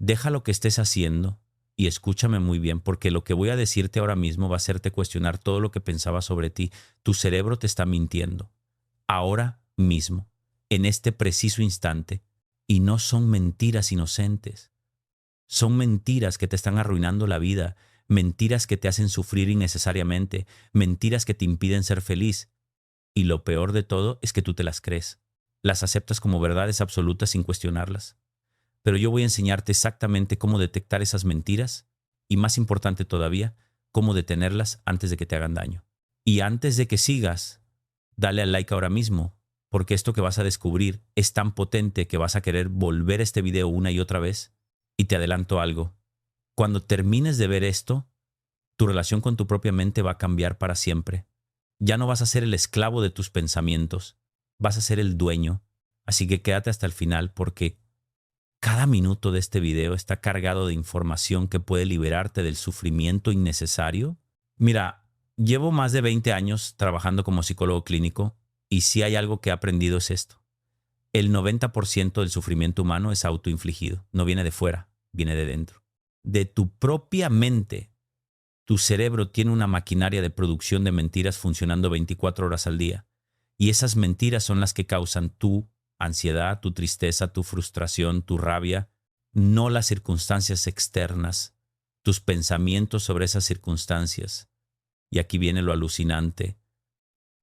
Deja lo que estés haciendo y escúchame muy bien, porque lo que voy a decirte ahora mismo va a hacerte cuestionar todo lo que pensabas sobre ti. Tu cerebro te está mintiendo. Ahora mismo, en este preciso instante. Y no son mentiras inocentes. Son mentiras que te están arruinando la vida, mentiras que te hacen sufrir innecesariamente, mentiras que te impiden ser feliz. Y lo peor de todo es que tú te las crees. Las aceptas como verdades absolutas sin cuestionarlas. Pero yo voy a enseñarte exactamente cómo detectar esas mentiras y, más importante todavía, cómo detenerlas antes de que te hagan daño. Y antes de que sigas, dale al like ahora mismo, porque esto que vas a descubrir es tan potente que vas a querer volver a este video una y otra vez. Y te adelanto algo. Cuando termines de ver esto, tu relación con tu propia mente va a cambiar para siempre. Ya no vas a ser el esclavo de tus pensamientos, vas a ser el dueño. Así que quédate hasta el final porque cada minuto de este video está cargado de información que puede liberarte del sufrimiento innecesario. Mira, llevo más de 20 años trabajando como psicólogo clínico y si hay algo que he aprendido es esto. El 90% del sufrimiento humano es autoinfligido, no viene de fuera, viene de dentro. De tu propia mente. Tu cerebro tiene una maquinaria de producción de mentiras funcionando 24 horas al día. Y esas mentiras son las que causan tu ansiedad, tu tristeza, tu frustración, tu rabia, no las circunstancias externas, tus pensamientos sobre esas circunstancias. Y aquí viene lo alucinante.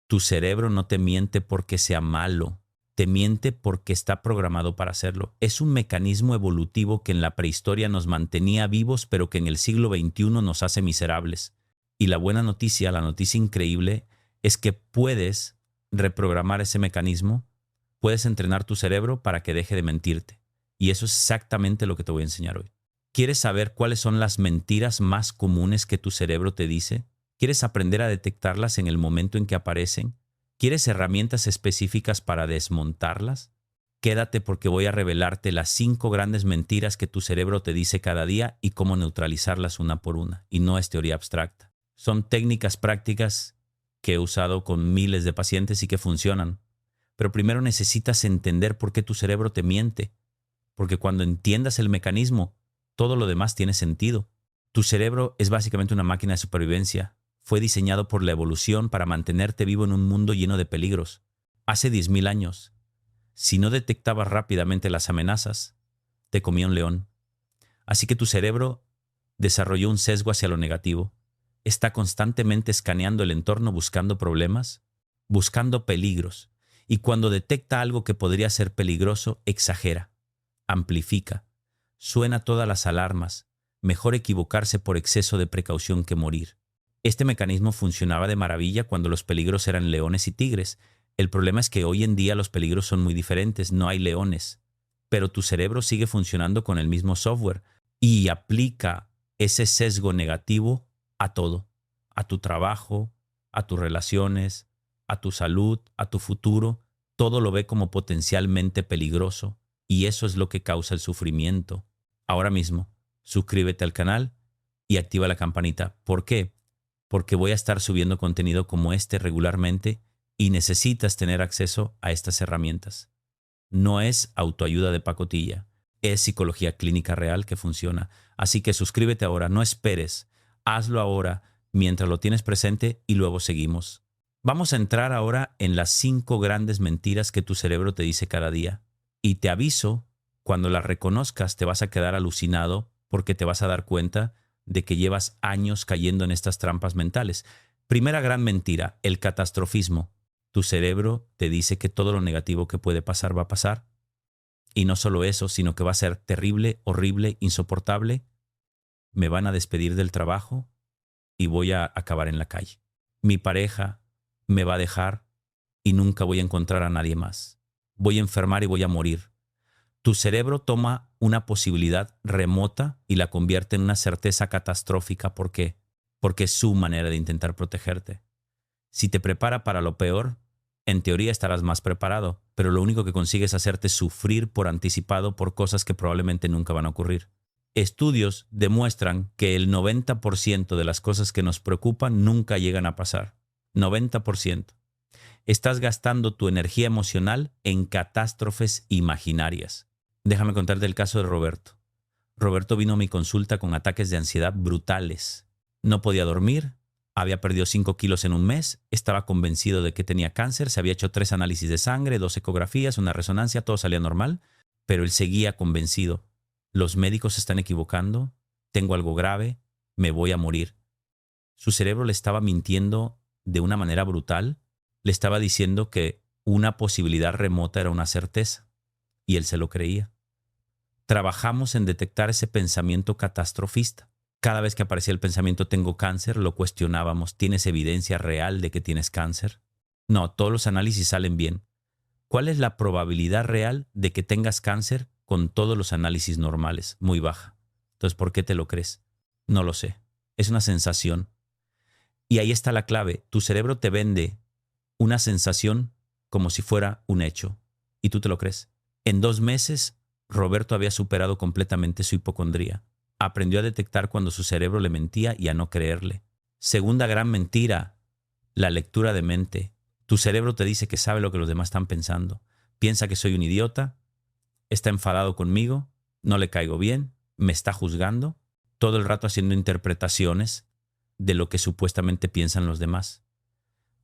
Tu cerebro no te miente porque sea malo, te miente porque está programado para hacerlo. Es un mecanismo evolutivo que en la prehistoria nos mantenía vivos, pero que en el siglo XXI nos hace miserables. Y la buena noticia, la noticia increíble, es que puedes reprogramar ese mecanismo, puedes entrenar tu cerebro para que deje de mentirte. Y eso es exactamente lo que te voy a enseñar hoy. ¿Quieres saber cuáles son las mentiras más comunes que tu cerebro te dice? ¿Quieres aprender a detectarlas en el momento en que aparecen? ¿Quieres herramientas específicas para desmontarlas? Quédate porque voy a revelarte las 5 grandes mentiras que tu cerebro te dice cada día y cómo neutralizarlas una por una. Y no es teoría abstracta. Son técnicas prácticas que he usado con miles de pacientes y que funcionan. Pero primero necesitas entender por qué tu cerebro te miente. Porque cuando entiendas el mecanismo, todo lo demás tiene sentido. Tu cerebro es básicamente una máquina de supervivencia. Fue diseñado por la evolución para mantenerte vivo en un mundo lleno de peligros. Hace 10.000 años, si no detectabas rápidamente las amenazas, te comía un león. Así que tu cerebro desarrolló un sesgo hacia lo negativo. Está constantemente escaneando el entorno buscando problemas, buscando peligros. Y cuando detecta algo que podría ser peligroso, exagera, amplifica, suena todas las alarmas. Mejor equivocarse por exceso de precaución que morir. Este mecanismo funcionaba de maravilla cuando los peligros eran leones y tigres. El problema es que hoy en día los peligros son muy diferentes, no hay leones. Pero tu cerebro sigue funcionando con el mismo software y aplica ese sesgo negativo a todo, a tu trabajo, a tus relaciones, a tu salud, a tu futuro. Todo lo ve como potencialmente peligroso y eso es lo que causa el sufrimiento. Ahora mismo, suscríbete al canal y activa la campanita. ¿Por qué? Porque voy a estar subiendo contenido como este regularmente y necesitas tener acceso a estas herramientas. No es autoayuda de pacotilla, es psicología clínica real que funciona. Así que suscríbete ahora, no esperes, hazlo ahora mientras lo tienes presente y luego seguimos. Vamos a entrar ahora en las 5 grandes mentiras que tu cerebro te dice cada día. Y te aviso, cuando las reconozcas te vas a quedar alucinado porque te vas a dar cuenta de que llevas años cayendo en estas trampas mentales. Primera gran mentira, el catastrofismo. Tu cerebro te dice que todo lo negativo que puede pasar va a pasar. Y no solo eso, sino que va a ser terrible, horrible, insoportable. Me van a despedir del trabajo y voy a acabar en la calle. Mi pareja me va a dejar y nunca voy a encontrar a nadie más. Voy a enfermar y voy a morir. Tu cerebro toma una posibilidad remota y la convierte en una certeza catastrófica. ¿Por qué? Porque es su manera de intentar protegerte. Si te prepara para lo peor, en teoría estarás más preparado, pero lo único que consigue es hacerte sufrir por anticipado por cosas que probablemente nunca van a ocurrir. Estudios demuestran que el 90% de las cosas que nos preocupan nunca llegan a pasar. 90%. Estás gastando tu energía emocional en catástrofes imaginarias. Déjame contarte el caso de Roberto. Roberto vino a mi consulta con ataques de ansiedad brutales. No podía dormir, había perdido 5 kilos en un mes, estaba convencido de que tenía cáncer, se había hecho 3 análisis de sangre, 2 ecografías, una resonancia, todo salía normal, pero él seguía convencido. Los médicos se están equivocando, tengo algo grave, me voy a morir. Su cerebro le estaba mintiendo de una manera brutal, le estaba diciendo que una posibilidad remota era una certeza, y él se lo creía. Trabajamos en detectar ese pensamiento catastrofista. Cada vez que aparecía el pensamiento tengo cáncer, lo cuestionábamos. ¿Tienes evidencia real de que tienes cáncer? No, todos los análisis salen bien. ¿Cuál es la probabilidad real de que tengas cáncer con todos los análisis normales? Muy baja. Entonces, ¿por qué te lo crees? No lo sé. Es una sensación. Y ahí está la clave. Tu cerebro te vende una sensación como si fuera un hecho. Y tú te lo crees. En 2 meses, Roberto había superado completamente su hipocondría. Aprendió a detectar cuando su cerebro le mentía y a no creerle. Segunda gran mentira, la lectura de mente. Tu cerebro te dice que sabe lo que los demás están pensando. Piensa que soy un idiota, está enfadado conmigo, no le caigo bien, me está juzgando, todo el rato haciendo interpretaciones de lo que supuestamente piensan los demás.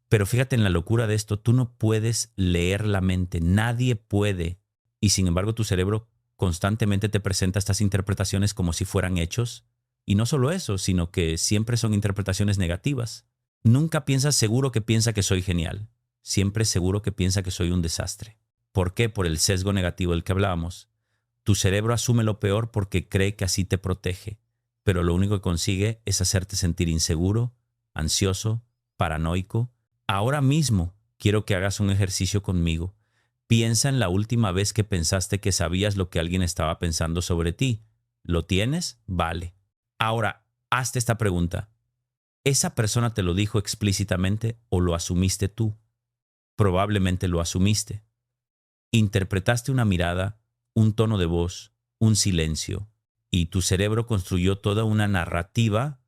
Pero fíjate en la locura de esto, tú no puedes leer la mente, nadie puede. Y sin embargo tu cerebro constantemente te presenta estas interpretaciones como si fueran hechos. Y no solo eso, sino que siempre son interpretaciones negativas. Nunca piensas seguro que piensa que soy genial. Siempre seguro que piensa que soy un desastre. ¿Por qué? Por el sesgo negativo del que hablábamos. Tu cerebro asume lo peor porque cree que así te protege, pero lo único que consigue es hacerte sentir inseguro, ansioso, paranoico. Ahora mismo quiero que hagas un ejercicio conmigo. Piensa en la última vez que pensaste que sabías lo que alguien estaba pensando sobre ti. ¿Lo tienes? Vale. Ahora, hazte esta pregunta. ¿Esa persona te lo dijo explícitamente o lo asumiste tú? Probablemente lo asumiste. Interpretaste una mirada, un tono de voz, un silencio, y tu cerebro construyó toda una narrativa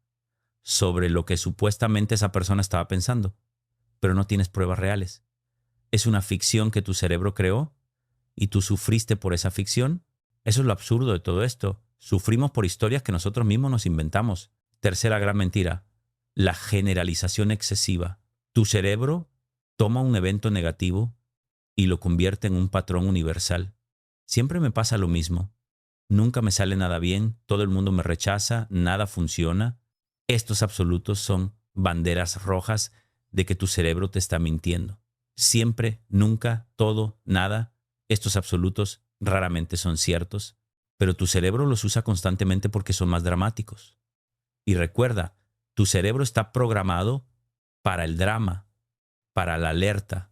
sobre lo que supuestamente esa persona estaba pensando, pero no tienes pruebas reales. Es una ficción que tu cerebro creó y tú sufriste por esa ficción. Eso es lo absurdo de todo esto. Sufrimos por historias que nosotros mismos nos inventamos. Tercera gran mentira, la generalización excesiva. Tu cerebro toma un evento negativo y lo convierte en un patrón universal. Siempre me pasa lo mismo. Nunca me sale nada bien, todo el mundo me rechaza, nada funciona. Estos absolutos son banderas rojas de que tu cerebro te está mintiendo. Siempre, nunca, todo, nada. Estos absolutos raramente son ciertos, pero tu cerebro los usa constantemente porque son más dramáticos. Y recuerda, tu cerebro está programado para el drama, para la alerta,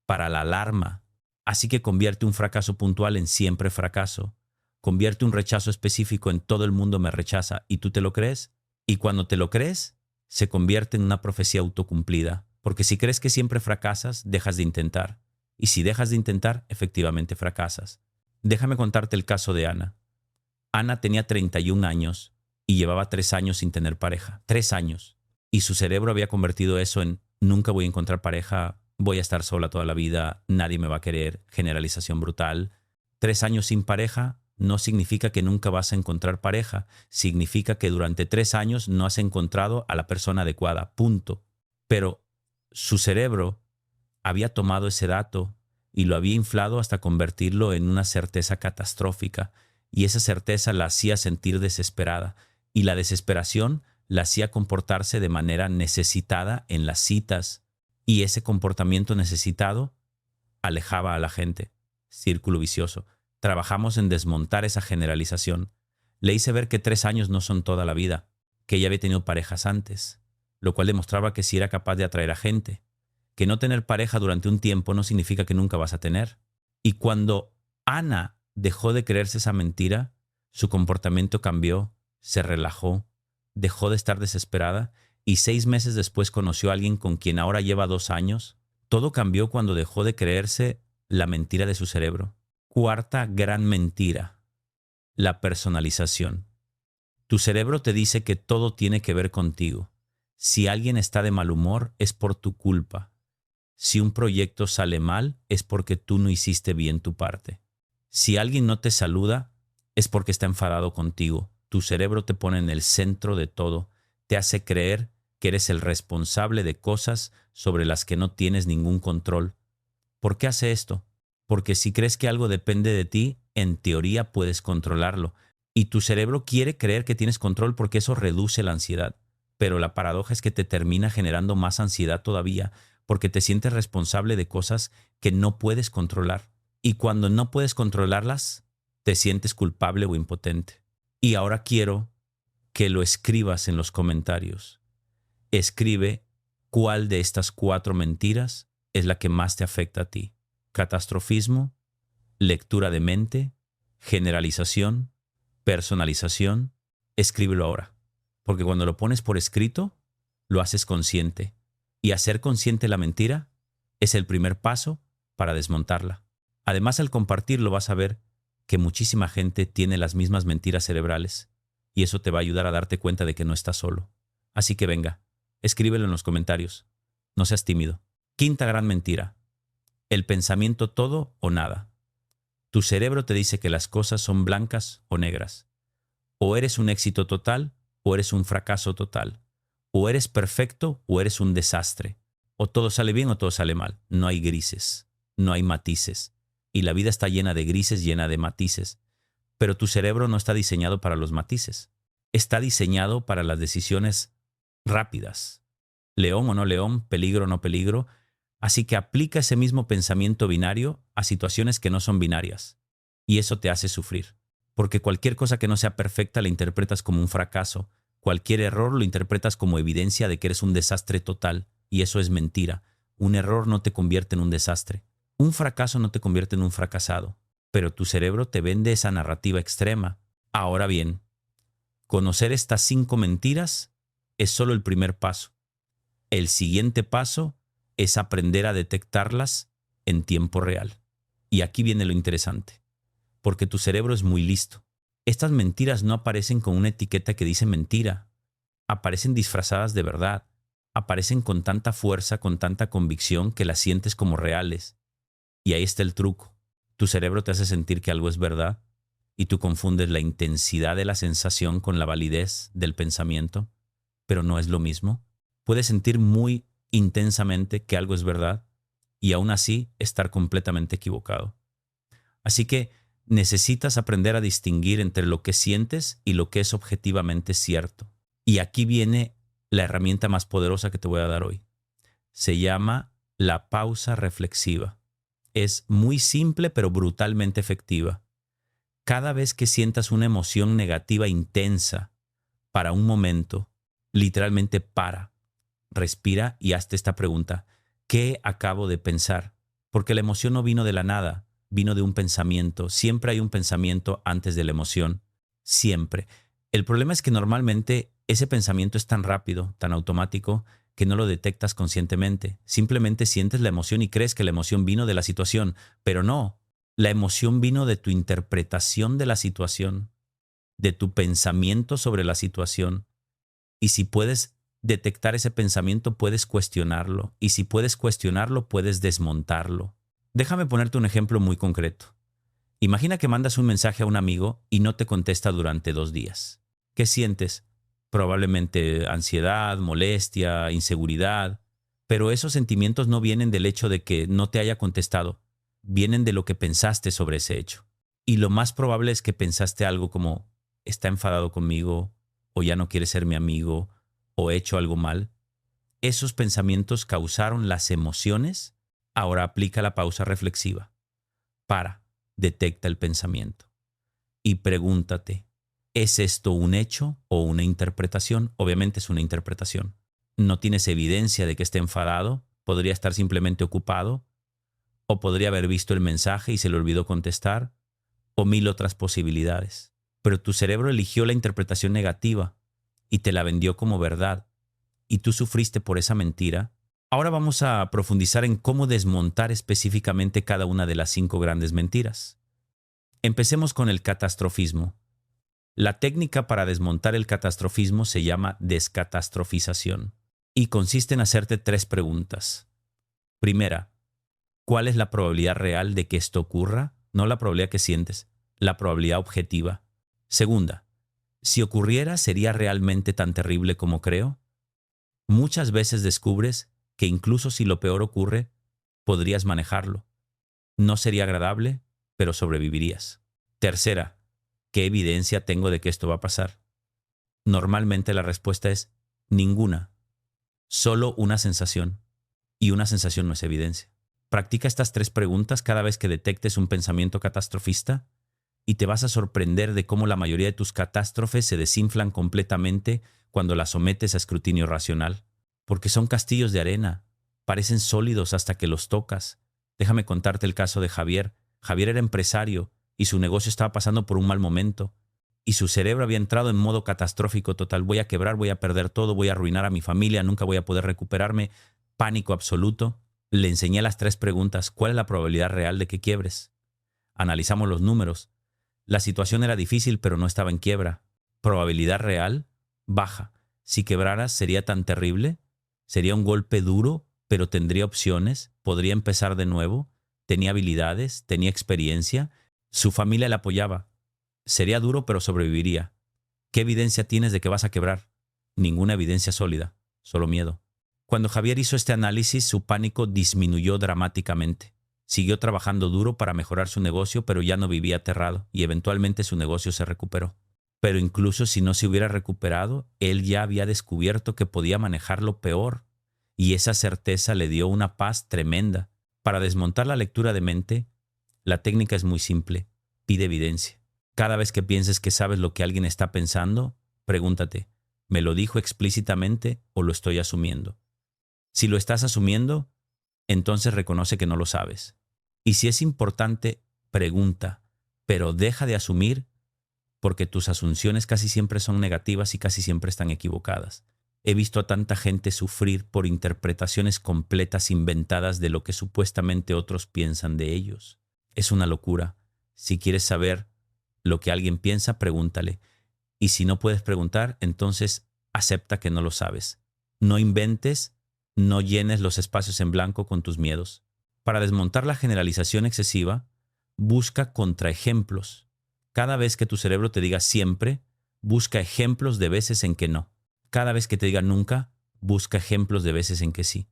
para la alarma. Así que convierte un fracaso puntual en siempre fracaso. Convierte un rechazo específico en todo el mundo me rechaza y tú te lo crees. Y cuando te lo crees, se convierte en una profecía autocumplida. Porque si crees que siempre fracasas, dejas de intentar. Y si dejas de intentar, efectivamente fracasas. Déjame contarte el caso de Ana. Ana tenía 31 años y llevaba 3 años sin tener pareja. 3 años. Y su cerebro había convertido eso en nunca voy a encontrar pareja, voy a estar sola toda la vida, nadie me va a querer, generalización brutal. 3 años sin pareja no significa que nunca vas a encontrar pareja. Significa que durante 3 años no has encontrado a la persona adecuada. Punto. Pero su cerebro había tomado ese dato y lo había inflado hasta convertirlo en una certeza catastrófica. Y esa certeza la hacía sentir desesperada. Y la desesperación la hacía comportarse de manera necesitada en las citas. Y ese comportamiento necesitado alejaba a la gente. Círculo vicioso. Trabajamos en desmontar esa generalización. Le hice ver que 3 años no son toda la vida, que ella había tenido parejas antes, lo cual demostraba que sí era capaz de atraer a gente, que no tener pareja durante un tiempo no significa que nunca vas a tener. Y cuando Ana dejó de creerse esa mentira, su comportamiento cambió, se relajó, dejó de estar desesperada y 6 meses después conoció a alguien con quien ahora lleva 2 años. Todo cambió cuando dejó de creerse la mentira de su cerebro. Cuarta gran mentira, la personalización. Tu cerebro te dice que todo tiene que ver contigo. Si alguien está de mal humor, es por tu culpa. Si un proyecto sale mal, es porque tú no hiciste bien tu parte. Si alguien no te saluda, es porque está enfadado contigo. Tu cerebro te pone en el centro de todo, te hace creer que eres el responsable de cosas sobre las que no tienes ningún control. ¿Por qué hace esto? Porque si crees que algo depende de ti, en teoría puedes controlarlo. Y tu cerebro quiere creer que tienes control porque eso reduce la ansiedad. Pero la paradoja es que te termina generando más ansiedad todavía porque te sientes responsable de cosas que no puedes controlar. Y cuando no puedes controlarlas, te sientes culpable o impotente. Y ahora quiero que lo escribas en los comentarios. Escribe cuál de estas 4 mentiras es la que más te afecta a ti. Catastrofismo, lectura de mente, generalización, personalización. Escríbelo ahora. Porque cuando lo pones por escrito, lo haces consciente. Y hacer consciente la mentira es el primer paso para desmontarla. Además, al compartirlo vas a ver que muchísima gente tiene las mismas mentiras cerebrales. Y eso te va a ayudar a darte cuenta de que no estás solo. Así que venga, escríbelo en los comentarios. No seas tímido. Quinta gran mentira. El pensamiento todo o nada. Tu cerebro te dice que las cosas son blancas o negras. O eres un éxito total o eres un fracaso total. O eres perfecto o eres un desastre. O todo sale bien o todo sale mal. No hay grises, no hay matices. Y la vida está llena de grises, llena de matices. Pero tu cerebro no está diseñado para los matices. Está diseñado para las decisiones rápidas. León o no león, peligro o no peligro. Así que aplica ese mismo pensamiento binario a situaciones que no son binarias. Y eso te hace sufrir. Porque cualquier cosa que no sea perfecta la interpretas como un fracaso. Cualquier error lo interpretas como evidencia de que eres un desastre total. Y eso es mentira. Un error no te convierte en un desastre. Un fracaso no te convierte en un fracasado. Pero tu cerebro te vende esa narrativa extrema. Ahora bien, conocer estas 5 mentiras es solo el primer paso. El siguiente paso es aprender a detectarlas en tiempo real. Y aquí viene lo interesante, porque tu cerebro es muy listo. Estas mentiras no aparecen con una etiqueta que dice mentira, aparecen disfrazadas de verdad, aparecen con tanta fuerza, con tanta convicción que las sientes como reales. Y ahí está el truco. Tu cerebro te hace sentir que algo es verdad y tú confundes la intensidad de la sensación con la validez del pensamiento, pero no es lo mismo. Puedes sentir muy intensamente que algo es verdad y aún así estar completamente equivocado. Así que necesitas aprender a distinguir entre lo que sientes y lo que es objetivamente cierto. Y aquí viene la herramienta más poderosa que te voy a dar hoy. Se llama la pausa reflexiva. Es muy simple pero brutalmente efectiva. Cada vez que sientas una emoción negativa intensa, para un momento, literalmente para, respira y hazte esta pregunta. ¿Qué acabo de pensar? Porque la emoción no vino de la nada, vino de un pensamiento. Siempre hay un pensamiento antes de la emoción. Siempre. El problema es que normalmente ese pensamiento es tan rápido, tan automático, que no lo detectas conscientemente. Simplemente sientes la emoción y crees que la emoción vino de la situación, pero no. La emoción vino de tu interpretación de la situación, de tu pensamiento sobre la situación. Y si puedes detectar ese pensamiento, puedes cuestionarlo. Y si puedes cuestionarlo, puedes desmontarlo. Déjame ponerte un ejemplo muy concreto. Imagina que mandas un mensaje a un amigo y no te contesta durante 2 días. ¿Qué sientes? Probablemente ansiedad, molestia, inseguridad. Pero esos sentimientos no vienen del hecho de que no te haya contestado. Vienen de lo que pensaste sobre ese hecho. Y lo más probable es que pensaste algo como, está enfadado conmigo, o ya no quiere ser mi amigo, o he hecho algo mal. Esos pensamientos causaron las emociones. Ahora aplica la pausa reflexiva. Para, detecta el pensamiento. Y pregúntate, ¿es esto un hecho o una interpretación? Obviamente es una interpretación. No tienes evidencia de que esté enfadado, podría estar simplemente ocupado, o podría haber visto el mensaje y se le olvidó contestar, o 1000 otras posibilidades. Pero tu cerebro eligió la interpretación negativa y te la vendió como verdad, y tú sufriste por esa mentira. Ahora vamos a profundizar en cómo desmontar específicamente cada una de las 5 grandes mentiras. Empecemos con el catastrofismo. La técnica para desmontar el catastrofismo se llama descatastrofización y consiste en hacerte 3 preguntas. Primera, ¿cuál es la probabilidad real de que esto ocurra? No la probabilidad que sientes, la probabilidad objetiva. Segunda, si ocurriera, ¿sería realmente tan terrible como creo? Muchas veces descubres que incluso si lo peor ocurre, podrías manejarlo. No sería agradable, pero sobrevivirías. Tercera, ¿qué evidencia tengo de que esto va a pasar? Normalmente la respuesta es ninguna, solo una sensación. Y una sensación no es evidencia. Practica estas 3 preguntas cada vez que detectes un pensamiento catastrofista y te vas a sorprender de cómo la mayoría de tus catástrofes se desinflan completamente cuando las sometes a escrutinio racional. Porque son castillos de arena, parecen sólidos hasta que los tocas. Déjame contarte el caso de Javier. Javier era empresario y su negocio estaba pasando por un mal momento. Y su cerebro había entrado en modo catastrófico total. Voy a quebrar, voy a perder todo, voy a arruinar a mi familia, nunca voy a poder recuperarme. Pánico absoluto. Le enseñé las 3 preguntas. ¿Cuál es la probabilidad real de que quiebres? Analizamos los números. La situación era difícil, pero no estaba en quiebra. Probabilidad real, baja. Si quebraras, ¿sería tan terrible? ¿Sería un golpe duro, pero tendría opciones? ¿Podría empezar de nuevo? ¿Tenía habilidades? ¿Tenía experiencia? Su familia le apoyaba. Sería duro, pero sobreviviría. ¿Qué evidencia tienes de que vas a quebrar? Ninguna evidencia sólida, solo miedo. Cuando Javier hizo este análisis, su pánico disminuyó dramáticamente. Siguió trabajando duro para mejorar su negocio, pero ya no vivía aterrado y eventualmente su negocio se recuperó. Pero incluso si no se hubiera recuperado, él ya había descubierto que podía manejarlo peor, y esa certeza le dio una paz tremenda. Para desmontar la lectura de mente, la técnica es muy simple: pide evidencia. Cada vez que pienses que sabes lo que alguien está pensando, pregúntate, ¿me lo dijo explícitamente o lo estoy asumiendo? Si lo estás asumiendo, entonces reconoce que no lo sabes. Y si es importante, pregunta, pero deja de asumir, porque tus asunciones casi siempre son negativas y casi siempre están equivocadas. He visto a tanta gente sufrir por interpretaciones completas inventadas de lo que supuestamente otros piensan de ellos. Es una locura. Si quieres saber lo que alguien piensa, pregúntale. Y si no puedes preguntar, entonces acepta que no lo sabes. No inventes, no llenes los espacios en blanco con tus miedos. Para desmontar la generalización excesiva, busca contraejemplos. Cada vez que tu cerebro te diga siempre, busca ejemplos de veces en que no. Cada vez que te diga nunca, busca ejemplos de veces en que sí.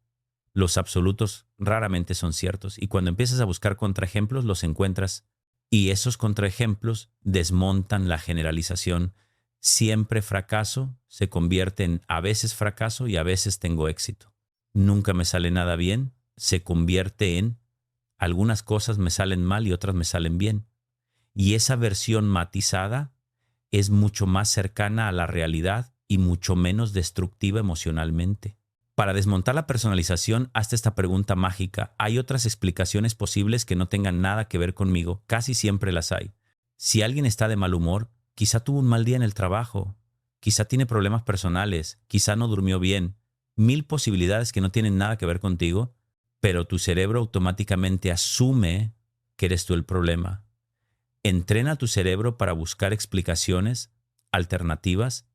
Los absolutos raramente son ciertos, y cuando empiezas a buscar contraejemplos los encuentras, y esos contraejemplos desmontan la generalización. Siempre fracaso se convierte en a veces fracaso y a veces tengo éxito. Nunca me sale nada bien, se convierte en algunas cosas me salen mal y otras me salen bien. Y esa versión matizada es mucho más cercana a la realidad y mucho menos destructiva emocionalmente. Para desmontar la personalización, hazte esta pregunta mágica. ¿Hay otras explicaciones posibles que no tengan nada que ver conmigo? Casi siempre las hay. Si alguien está de mal humor, quizá tuvo un mal día en el trabajo, quizá tiene problemas personales, quizá no durmió bien. 1000 posibilidades que no tienen nada que ver contigo, pero tu cerebro automáticamente asume que eres tú el problema. Entrena a tu cerebro para buscar explicaciones alternativas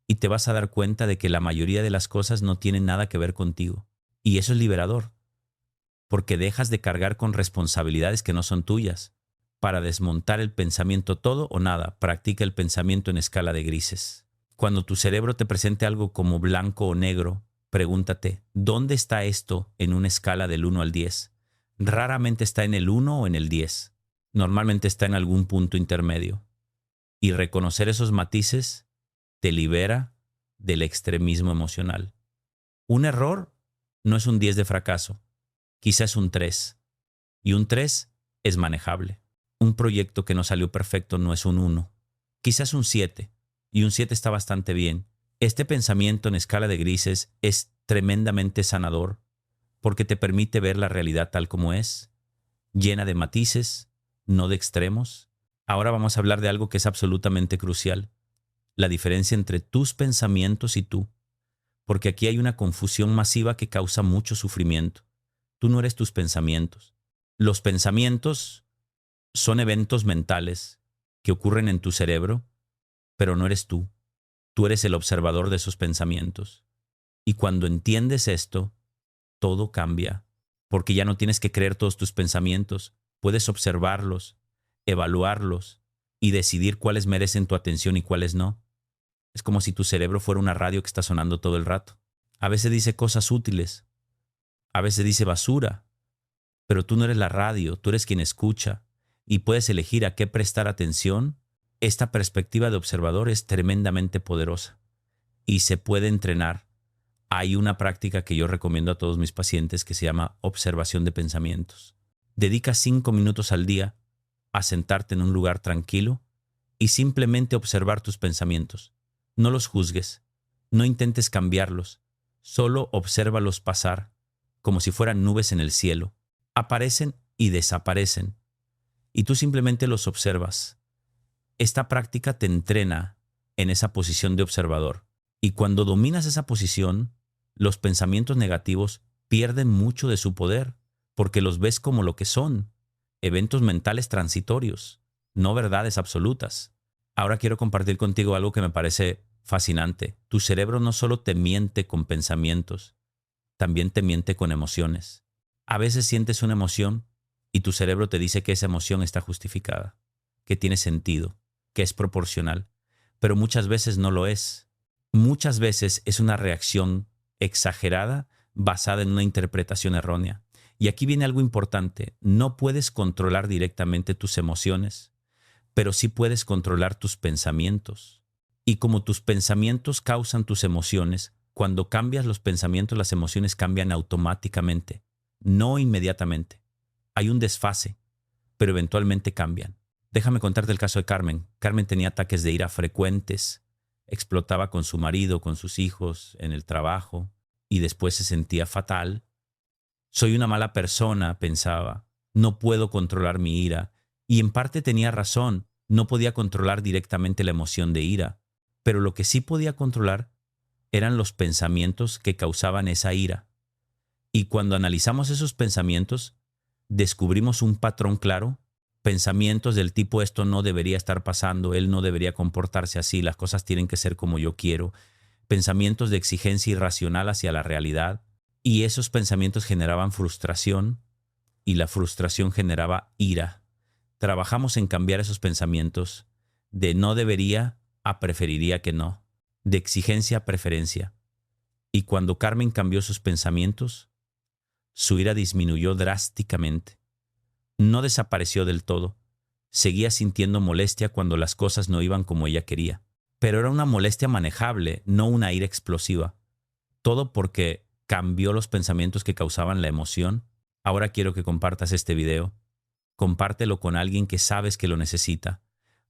y te vas a dar cuenta de que la mayoría de las cosas no tienen nada que ver contigo. Y eso es liberador, porque dejas de cargar con responsabilidades que no son tuyas. Para desmontar el pensamiento todo o nada, practica el pensamiento en escala de grises. Cuando tu cerebro te presente algo como blanco o negro, pregúntate, ¿dónde está esto en una escala del 1 al 10? Raramente está en el 1 o en el 10. Normalmente está en algún punto intermedio. Y reconocer esos matices te libera del extremismo emocional. Un error no es un 10 de fracaso, quizás es un 3. Y un 3 es manejable. Un proyecto que no salió perfecto no es un 1, quizás un 7. Y un 7 está bastante bien. Este pensamiento en escala de grises es tremendamente sanador porque te permite ver la realidad tal como es, llena de matices, no de extremos. Ahora vamos a hablar de algo que es absolutamente crucial: la diferencia entre tus pensamientos y tú, porque aquí hay una confusión masiva que causa mucho sufrimiento. Tú no eres tus pensamientos. Los pensamientos son eventos mentales que ocurren en tu cerebro, pero no eres tú. Tú eres el observador de esos pensamientos. Y cuando entiendes esto, todo cambia, porque ya no tienes que creer todos tus pensamientos, puedes observarlos, evaluarlos y decidir cuáles merecen tu atención y cuáles no. Es como si tu cerebro fuera una radio que está sonando todo el rato. A veces dice cosas útiles, a veces dice basura, pero tú no eres la radio, tú eres quien escucha y puedes elegir a qué prestar atención. Esta perspectiva de observador es tremendamente poderosa y se puede entrenar. Hay una práctica que yo recomiendo a todos mis pacientes que se llama observación de pensamientos. Dedica 5 minutos al día a sentarte en un lugar tranquilo y simplemente observar tus pensamientos. No los juzgues, no intentes cambiarlos, solo obsérvalos pasar como si fueran nubes en el cielo. Aparecen y desaparecen, y tú simplemente los observas. Esta práctica te entrena en esa posición de observador, y cuando dominas esa posición, los pensamientos negativos pierden mucho de su poder, porque los ves como lo que son, eventos mentales transitorios, no verdades absolutas. Ahora quiero compartir contigo algo que me parece fascinante. Tu cerebro no solo te miente con pensamientos, también te miente con emociones. A veces sientes una emoción y tu cerebro te dice que esa emoción está justificada, que tiene sentido, que es proporcional, pero muchas veces no lo es. Muchas veces es una reacción exagerada basada en una interpretación errónea. Y aquí viene algo importante. No puedes controlar directamente tus emociones, pero sí puedes controlar tus pensamientos. Y como tus pensamientos causan tus emociones, cuando cambias los pensamientos, las emociones cambian automáticamente, no inmediatamente. Hay un desfase, pero eventualmente cambian. Déjame contarte el caso de Carmen. Carmen tenía ataques de ira frecuentes, explotaba con su marido, con sus hijos, en el trabajo, y después se sentía fatal. Soy una mala persona, pensaba, no puedo controlar mi ira, y en parte tenía razón, no podía controlar directamente la emoción de ira, pero lo que sí podía controlar eran los pensamientos que causaban esa ira. Y cuando analizamos esos pensamientos, descubrimos un patrón claro, pensamientos del tipo esto no debería estar pasando, él no debería comportarse así, las cosas tienen que ser como yo quiero, pensamientos de exigencia irracional hacia la realidad, y esos pensamientos generaban frustración y la frustración generaba ira. Trabajamos en cambiar esos pensamientos de no debería a preferiría que no, de exigencia a preferencia. Y cuando Carmen cambió sus pensamientos, su ira disminuyó drásticamente. No desapareció del todo. Seguía sintiendo molestia cuando las cosas no iban como ella quería. Pero era una molestia manejable, no una ira explosiva. Todo porque cambió los pensamientos que causaban la emoción. Ahora quiero que compartas este video. Compártelo con alguien que sabes que lo necesita,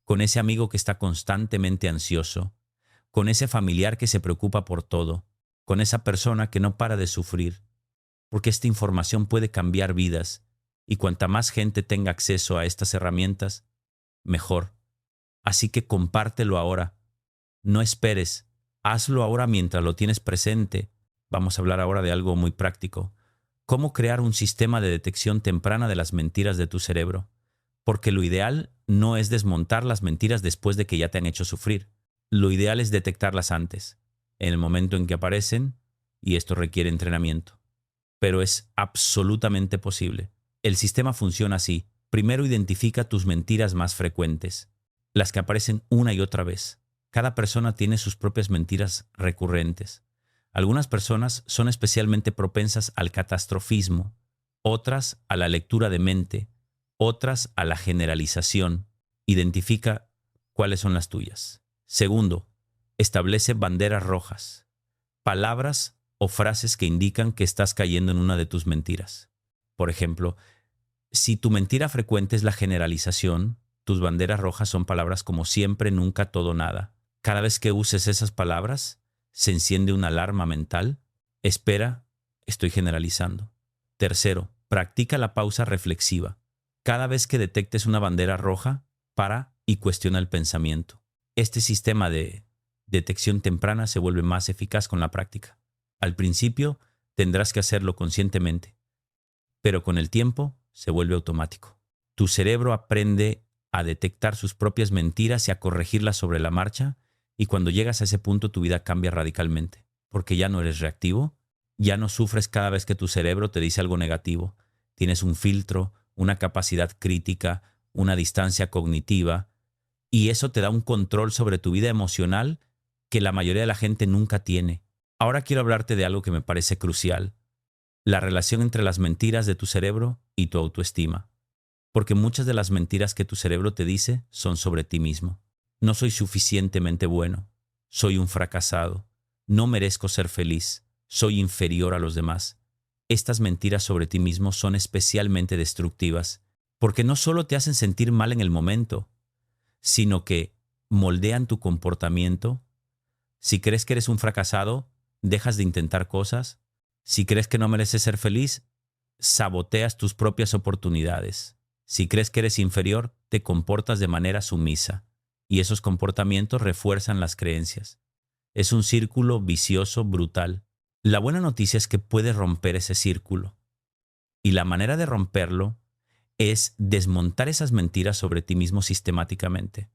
con ese amigo que está constantemente ansioso, con ese familiar que se preocupa por todo, con esa persona que no para de sufrir, porque esta información puede cambiar vidas y cuanta más gente tenga acceso a estas herramientas, mejor. Así que compártelo ahora. No esperes. Hazlo ahora mientras lo tienes presente. Vamos a hablar ahora de algo muy práctico. Cómo crear un sistema de detección temprana de las mentiras de tu cerebro. Porque lo ideal no es desmontar las mentiras después de que ya te han hecho sufrir. Lo ideal es detectarlas antes, en el momento en que aparecen, y esto requiere entrenamiento. Pero es absolutamente posible. El sistema funciona así. Primero identifica tus mentiras más frecuentes, las que aparecen una y otra vez. Cada persona tiene sus propias mentiras recurrentes. Algunas personas son especialmente propensas al catastrofismo, otras a la lectura de mente, otras a la generalización. Identifica cuáles son las tuyas. Segundo, establece banderas rojas, palabras o frases que indican que estás cayendo en una de tus mentiras. Por ejemplo, si tu mentira frecuente es la generalización, tus banderas rojas son palabras como siempre, nunca, todo, nada. Cada vez que uses esas palabras, se enciende una alarma mental. Espera, estoy generalizando. Tercero, practica la pausa reflexiva. Cada vez que detectes una bandera roja, para y cuestiona el pensamiento. Este sistema de detección temprana se vuelve más eficaz con la práctica. Al principio tendrás que hacerlo conscientemente, pero con el tiempo se vuelve automático. Tu cerebro aprende a detectar sus propias mentiras y a corregirlas sobre la marcha, y cuando llegas a ese punto tu vida cambia radicalmente, porque ya no eres reactivo, ya no sufres cada vez que tu cerebro te dice algo negativo. Tienes un filtro, una capacidad crítica, una distancia cognitiva, Y eso te da un control sobre tu vida emocional que la mayoría de la gente nunca tiene. Ahora quiero hablarte de algo que me parece crucial: la relación entre las mentiras de tu cerebro y tu autoestima. Porque muchas de las mentiras que tu cerebro te dice son sobre ti mismo. No soy suficientemente bueno. Soy un fracasado. No merezco ser feliz. Soy inferior a los demás. Estas mentiras sobre ti mismo son especialmente destructivas, porque no solo te hacen sentir mal en el momento, sino que moldean tu comportamiento. Si crees que eres un fracasado, dejas de intentar cosas. Si crees que no mereces ser feliz, saboteas tus propias oportunidades. Si crees que eres inferior, te comportas de manera sumisa, y esos comportamientos refuerzan las creencias. Es un círculo vicioso brutal. La buena noticia es que puedes romper ese círculo, y la manera de romperlo es desmontar esas mentiras sobre ti mismo sistemáticamente.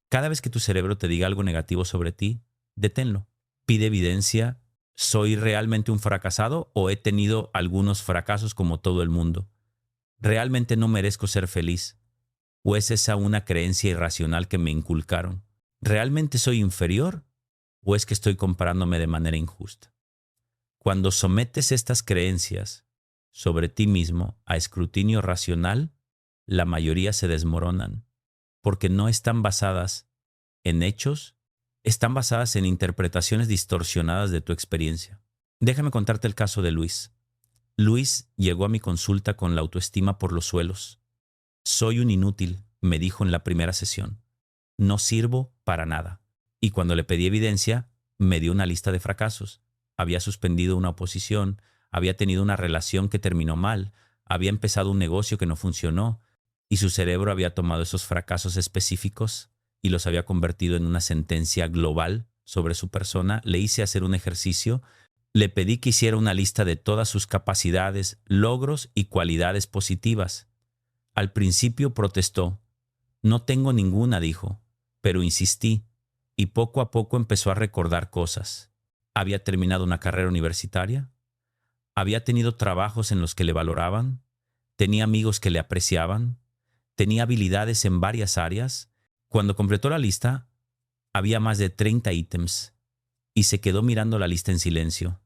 Cada vez que tu cerebro te diga algo negativo sobre ti, deténlo. Pide evidencia. ¿Soy realmente un fracasado o he tenido algunos fracasos como todo el mundo? ¿Realmente no merezco ser feliz? ¿O es esa una creencia irracional que me inculcaron? ¿Realmente soy inferior o es que estoy comparándome de manera injusta? Cuando sometes estas creencias sobre ti mismo a escrutinio racional, la mayoría se desmoronan, porque no están basadas en hechos, están basadas en interpretaciones distorsionadas de tu experiencia. Déjame contarte el caso de Luis. Luis llegó a mi consulta con la autoestima por los suelos. Soy un inútil, me dijo en la primera sesión. No sirvo para nada. Y cuando le pedí evidencia, me dio una lista de fracasos. Había suspendido una oposición, había tenido una relación que terminó mal, había empezado un negocio que no funcionó, y su cerebro había tomado esos fracasos específicos y los había convertido en una sentencia global sobre su persona. Le hice hacer un ejercicio. Le pedí que hiciera una lista de todas sus capacidades, logros y cualidades positivas. Al principio protestó. No tengo ninguna, dijo, pero insistí, y poco a poco empezó a recordar cosas. Había terminado una carrera universitaria, había tenido trabajos en los que le valoraban, tenía amigos que le apreciaban, tenía habilidades en varias áreas. Cuando completó la lista, había más de 30 ítems, y se quedó mirando la lista en silencio.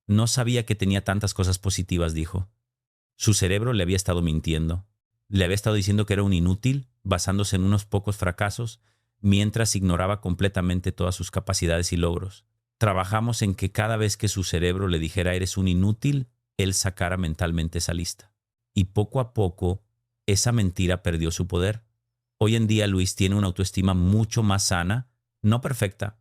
No sabía que tenía tantas cosas positivas, dijo. Su cerebro le había estado mintiendo. Le había estado diciendo que era un inútil, basándose en unos pocos fracasos, mientras ignoraba completamente todas sus capacidades y logros. Trabajamos en que cada vez que su cerebro le dijera eres un inútil, él sacara mentalmente esa lista. Y poco a poco, esa mentira perdió su poder. Hoy en día Luis tiene una autoestima mucho más sana, no perfecta,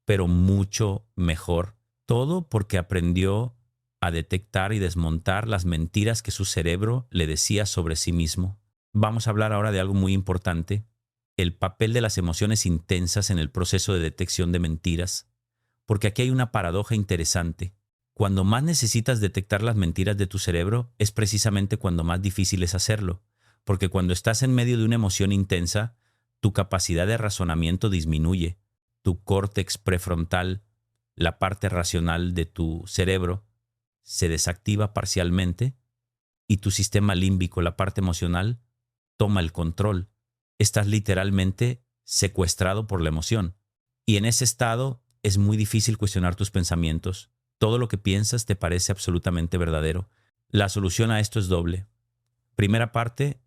pero mucho mejor. Todo porque aprendió a detectar y desmontar las mentiras que su cerebro le decía sobre sí mismo. Vamos a hablar ahora de algo muy importante: el papel de las emociones intensas en el proceso de detección de mentiras. Porque aquí hay una paradoja interesante. Cuando más necesitas detectar las mentiras de tu cerebro, es precisamente cuando más difícil es hacerlo. Porque cuando estás en medio de una emoción intensa, tu capacidad de razonamiento disminuye. Tu córtex prefrontal, la parte racional de tu cerebro, se desactiva parcialmente y tu sistema límbico, la parte emocional, toma el control. Estás literalmente secuestrado por la emoción. Y en ese estado es muy difícil cuestionar tus pensamientos. Todo lo que piensas te parece absolutamente verdadero. La solución a esto es doble. Primera parte: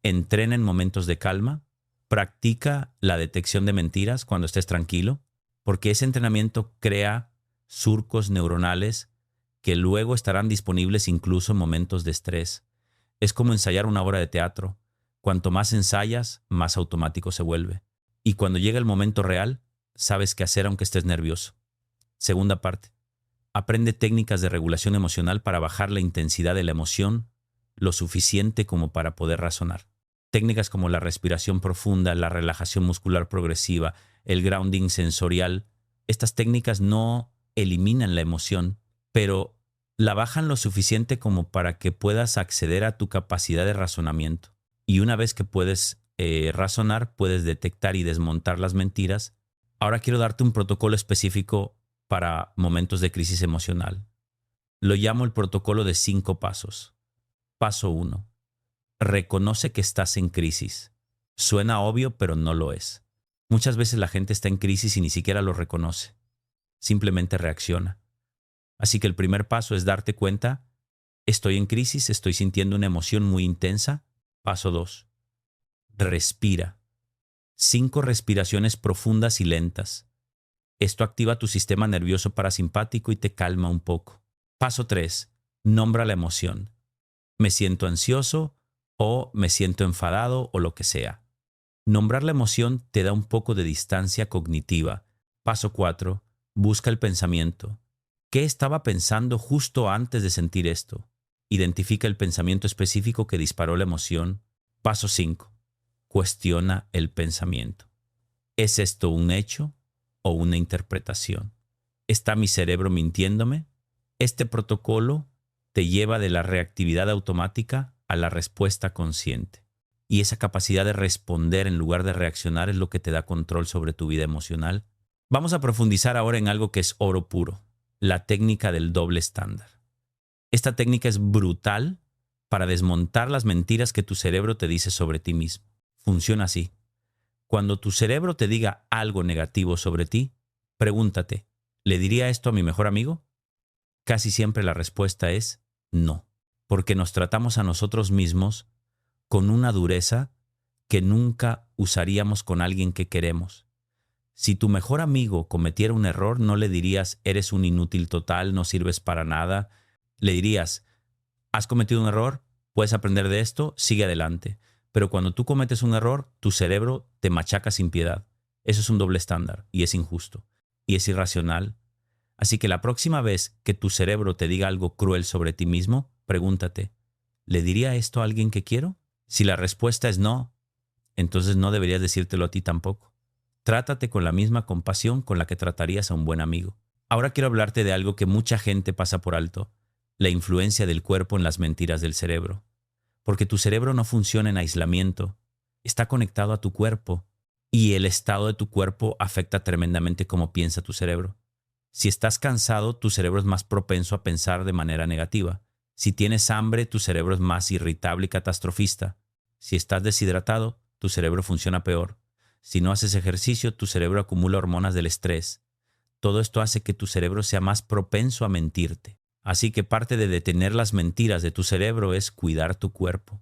entrena en momentos de calma. Practica la detección de mentiras cuando estés tranquilo, porque ese entrenamiento crea surcos neuronales que luego estarán disponibles incluso en momentos de estrés. Es como ensayar una obra de teatro. Cuanto más ensayas, más automático se vuelve. Y cuando llega el momento real, sabes qué hacer aunque estés nervioso. Segunda parte: aprende técnicas de regulación emocional para bajar la intensidad de la emoción lo suficiente como para poder razonar. Técnicas como la respiración profunda, la relajación muscular progresiva, el grounding sensorial. Estas técnicas no eliminan la emoción, pero la bajan lo suficiente como para que puedas acceder a tu capacidad de razonamiento. Y una vez que puedes razonar, puedes detectar y desmontar las mentiras. Ahora quiero darte un protocolo específico para momentos de crisis emocional. Lo llamo el protocolo de 5 pasos. Paso 1. Reconoce que estás en crisis. Suena obvio, pero no lo es. Muchas veces la gente está en crisis y ni siquiera lo reconoce. Simplemente reacciona. Así que el primer paso es darte cuenta, estoy en crisis, estoy sintiendo una emoción muy intensa. Paso 2. Respira. 5 respiraciones profundas y lentas. Esto activa tu sistema nervioso parasimpático y te calma un poco. Paso 3. Nombra la emoción. Me siento ansioso o me siento enfadado o lo que sea. Nombrar la emoción te da un poco de distancia cognitiva. Paso 4. Busca el pensamiento. ¿Qué estaba pensando justo antes de sentir esto? Identifica el pensamiento específico que disparó la emoción. Paso 5. Cuestiona el pensamiento. ¿Es esto un hecho o una interpretación? ¿Está mi cerebro mintiéndome? Este protocolo te lleva de la reactividad automática a la respuesta consciente. Y esa capacidad de responder en lugar de reaccionar es lo que te da control sobre tu vida emocional. Vamos a profundizar ahora en algo que es oro puro, la técnica del doble estándar. Esta técnica es brutal para desmontar las mentiras que tu cerebro te dice sobre ti mismo. Funciona así. Cuando tu cerebro te diga algo negativo sobre ti, pregúntate, ¿le diría esto a mi mejor amigo? Casi siempre la respuesta es no, porque nos tratamos a nosotros mismos con una dureza que nunca usaríamos con alguien que queremos. Si tu mejor amigo cometiera un error, no le dirías, eres un inútil total, no sirves para nada. Le dirías, has cometido un error, puedes aprender de esto, sigue adelante. Pero cuando tú cometes un error, tu cerebro te machaca sin piedad. Eso es un doble estándar y es injusto y es irracional. Así que la próxima vez que tu cerebro te diga algo cruel sobre ti mismo, pregúntate, ¿le diría esto a alguien que quiero? Si la respuesta es no, entonces no deberías decírtelo a ti tampoco. Trátate con la misma compasión con la que tratarías a un buen amigo. Ahora quiero hablarte de algo que mucha gente pasa por alto, la influencia del cuerpo en las mentiras del cerebro. Porque tu cerebro no funciona en aislamiento, está conectado a tu cuerpo y el estado de tu cuerpo afecta tremendamente cómo piensa tu cerebro. Si estás cansado, tu cerebro es más propenso a pensar de manera negativa. Si tienes hambre, tu cerebro es más irritable y catastrofista. Si estás deshidratado, tu cerebro funciona peor. Si no haces ejercicio, tu cerebro acumula hormonas del estrés. Todo esto hace que tu cerebro sea más propenso a mentirte. Así que parte de detener las mentiras de tu cerebro es cuidar tu cuerpo,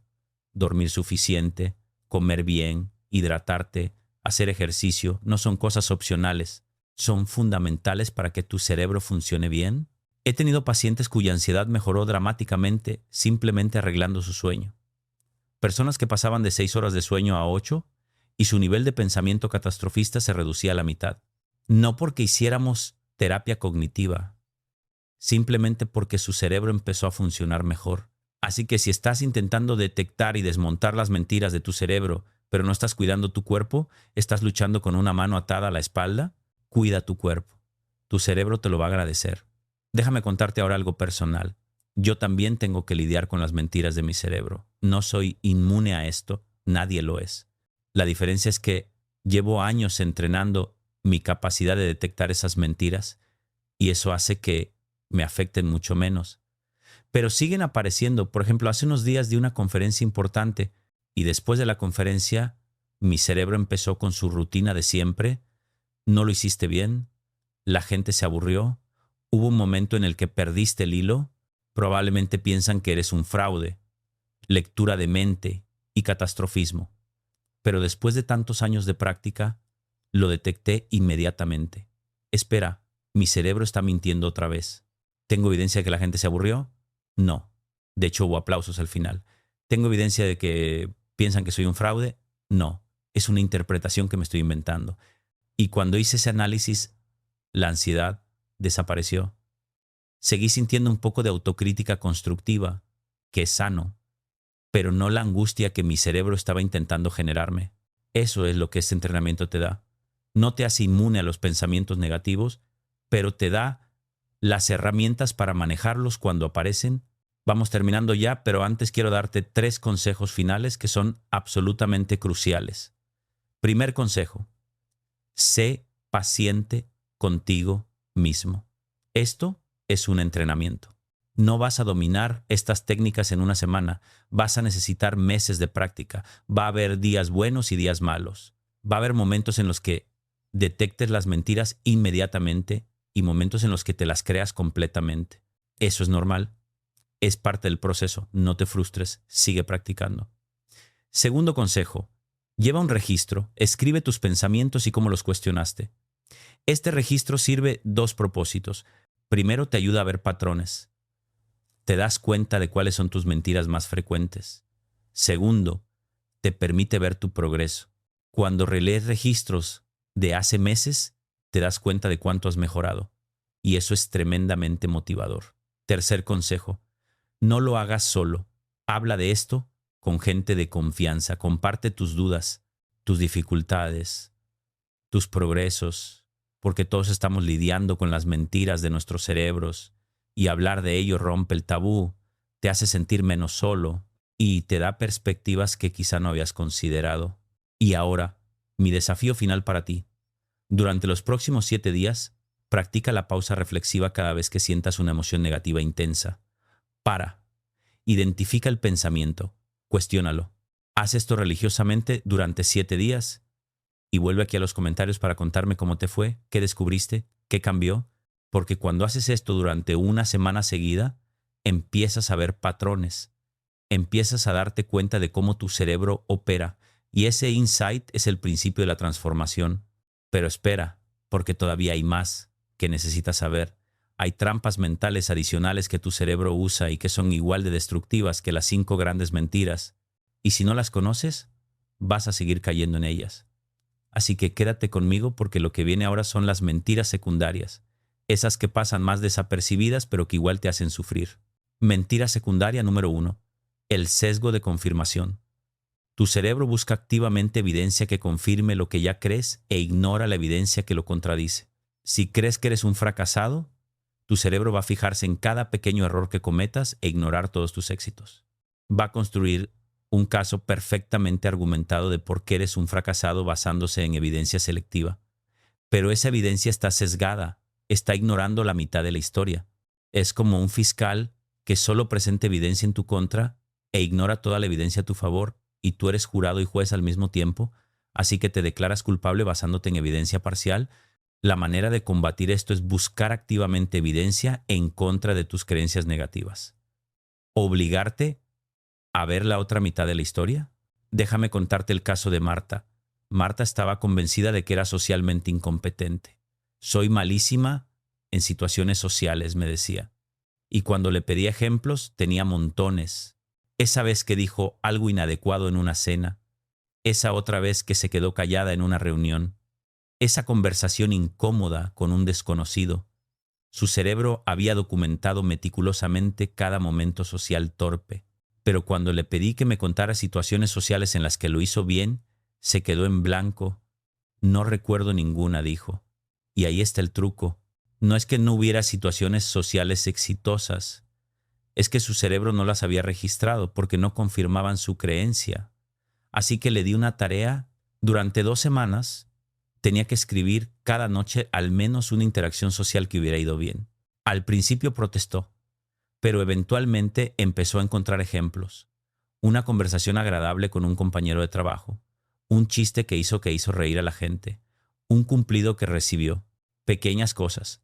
dormir suficiente, comer bien, hidratarte, hacer ejercicio. No son cosas opcionales, son fundamentales para que tu cerebro funcione bien. He tenido pacientes cuya ansiedad mejoró dramáticamente simplemente arreglando su sueño. Personas que pasaban de 6 horas de sueño a 8 y su nivel de pensamiento catastrofista se reducía a la mitad. No porque hiciéramos terapia cognitiva, simplemente porque su cerebro empezó a funcionar mejor. Así que si estás intentando detectar y desmontar las mentiras de tu cerebro, pero no estás cuidando tu cuerpo, estás luchando con una mano atada a la espalda, cuida tu cuerpo. Tu cerebro te lo va a agradecer. Déjame contarte ahora algo personal. Yo también tengo que lidiar con las mentiras de mi cerebro. No soy inmune a esto, nadie lo es. La diferencia es que llevo años entrenando mi capacidad de detectar esas mentiras y eso hace que me afecten mucho menos. Pero siguen apareciendo. Por ejemplo, hace unos días di una conferencia importante y después de la conferencia mi cerebro empezó con su rutina de siempre. No lo hiciste bien, la gente se aburrió, hubo un momento en el que perdiste el hilo, probablemente piensan que eres un fraude, lectura de mente y catastrofismo. Pero después de tantos años de práctica, lo detecté inmediatamente. Espera, mi cerebro está mintiendo otra vez. ¿Tengo evidencia de que la gente se aburrió? No. De hecho, hubo aplausos al final. ¿Tengo evidencia de que piensan que soy un fraude? No. Es una interpretación que me estoy inventando. Y cuando hice ese análisis, la ansiedad desapareció. Seguí sintiendo un poco de autocrítica constructiva, que es sano, pero no la angustia que mi cerebro estaba intentando generarme. Eso es lo que este entrenamiento te da. No te hace inmune a los pensamientos negativos, pero te da las herramientas para manejarlos cuando aparecen. Vamos terminando ya, pero antes quiero darte 3 consejos finales que son absolutamente cruciales. Primer consejo: sé paciente contigo mismo. Esto es un entrenamiento. No vas a dominar estas técnicas en una semana. Vas a necesitar meses de práctica. Va a haber días buenos y días malos. Va a haber momentos en los que detectes las mentiras inmediatamente y momentos en los que te las creas completamente. Eso es normal. Es parte del proceso. No te frustres. Sigue practicando. Segundo consejo. Lleva un registro. Escribe tus pensamientos y cómo los cuestionaste. Este registro sirve dos propósitos. Primero, te ayuda a ver patrones. Te das cuenta de cuáles son tus mentiras más frecuentes. Segundo, te permite ver tu progreso. Cuando relees registros de hace meses, te das cuenta de cuánto has mejorado. Y eso es tremendamente motivador. Tercer consejo, no lo hagas solo. Habla de esto con gente de confianza. Comparte tus dudas, tus dificultades, tus progresos, porque todos estamos lidiando con las mentiras de nuestros cerebros y hablar de ello rompe el tabú, te hace sentir menos solo y te da perspectivas que quizá no habías considerado. Y ahora, mi desafío final para ti. Durante los próximos 7 días, practica la pausa reflexiva cada vez que sientas una emoción negativa intensa. Para. Identifica el pensamiento. Cuestiónalo. Haz esto religiosamente durante 7 días y vuelve aquí a los comentarios para contarme cómo te fue, qué descubriste, qué cambió, porque cuando haces esto durante una semana seguida, empiezas a ver patrones, empiezas a darte cuenta de cómo tu cerebro opera, y ese insight es el principio de la transformación. Pero espera, porque todavía hay más que necesitas saber. Hay trampas mentales adicionales que tu cerebro usa y que son igual de destructivas que las 5 grandes mentiras, y si no las conoces, vas a seguir cayendo en ellas. Así que quédate conmigo porque lo que viene ahora son las mentiras secundarias, esas que pasan más desapercibidas pero que igual te hacen sufrir. Mentira secundaria número 1. El sesgo de confirmación. Tu cerebro busca activamente evidencia que confirme lo que ya crees e ignora la evidencia que lo contradice. Si crees que eres un fracasado, tu cerebro va a fijarse en cada pequeño error que cometas e ignorar todos tus éxitos. Va a construir un caso perfectamente argumentado de por qué eres un fracasado basándose en evidencia selectiva. Pero esa evidencia está sesgada, está ignorando la mitad de la historia. Es como un fiscal que solo presenta evidencia en tu contra e ignora toda la evidencia a tu favor, y tú eres jurado y juez al mismo tiempo, así que te declaras culpable basándote en evidencia parcial. La manera de combatir esto es buscar activamente evidencia en contra de tus creencias negativas. Obligarte a ver la otra mitad de la historia. Déjame contarte el caso de Marta. Marta estaba convencida de que era socialmente incompetente. Soy malísima en situaciones sociales, me decía. Y cuando le pedí ejemplos, tenía montones. Esa vez que dijo algo inadecuado en una cena, esa otra vez que se quedó callada en una reunión, esa conversación incómoda con un desconocido. Su cerebro había documentado meticulosamente cada momento social torpe, pero cuando le pedí que me contara situaciones sociales en las que lo hizo bien, se quedó en blanco. No recuerdo ninguna, dijo. Y ahí está el truco. No es que no hubiera situaciones sociales exitosas, es que su cerebro no las había registrado porque no confirmaban su creencia. Así que le di una tarea. Durante 2 semanas tenía que escribir cada noche al menos una interacción social que hubiera ido bien. Al principio protestó, pero eventualmente empezó a encontrar ejemplos. Una conversación agradable con un compañero de trabajo, un chiste que hizo reír a la gente, un cumplido que recibió, pequeñas cosas.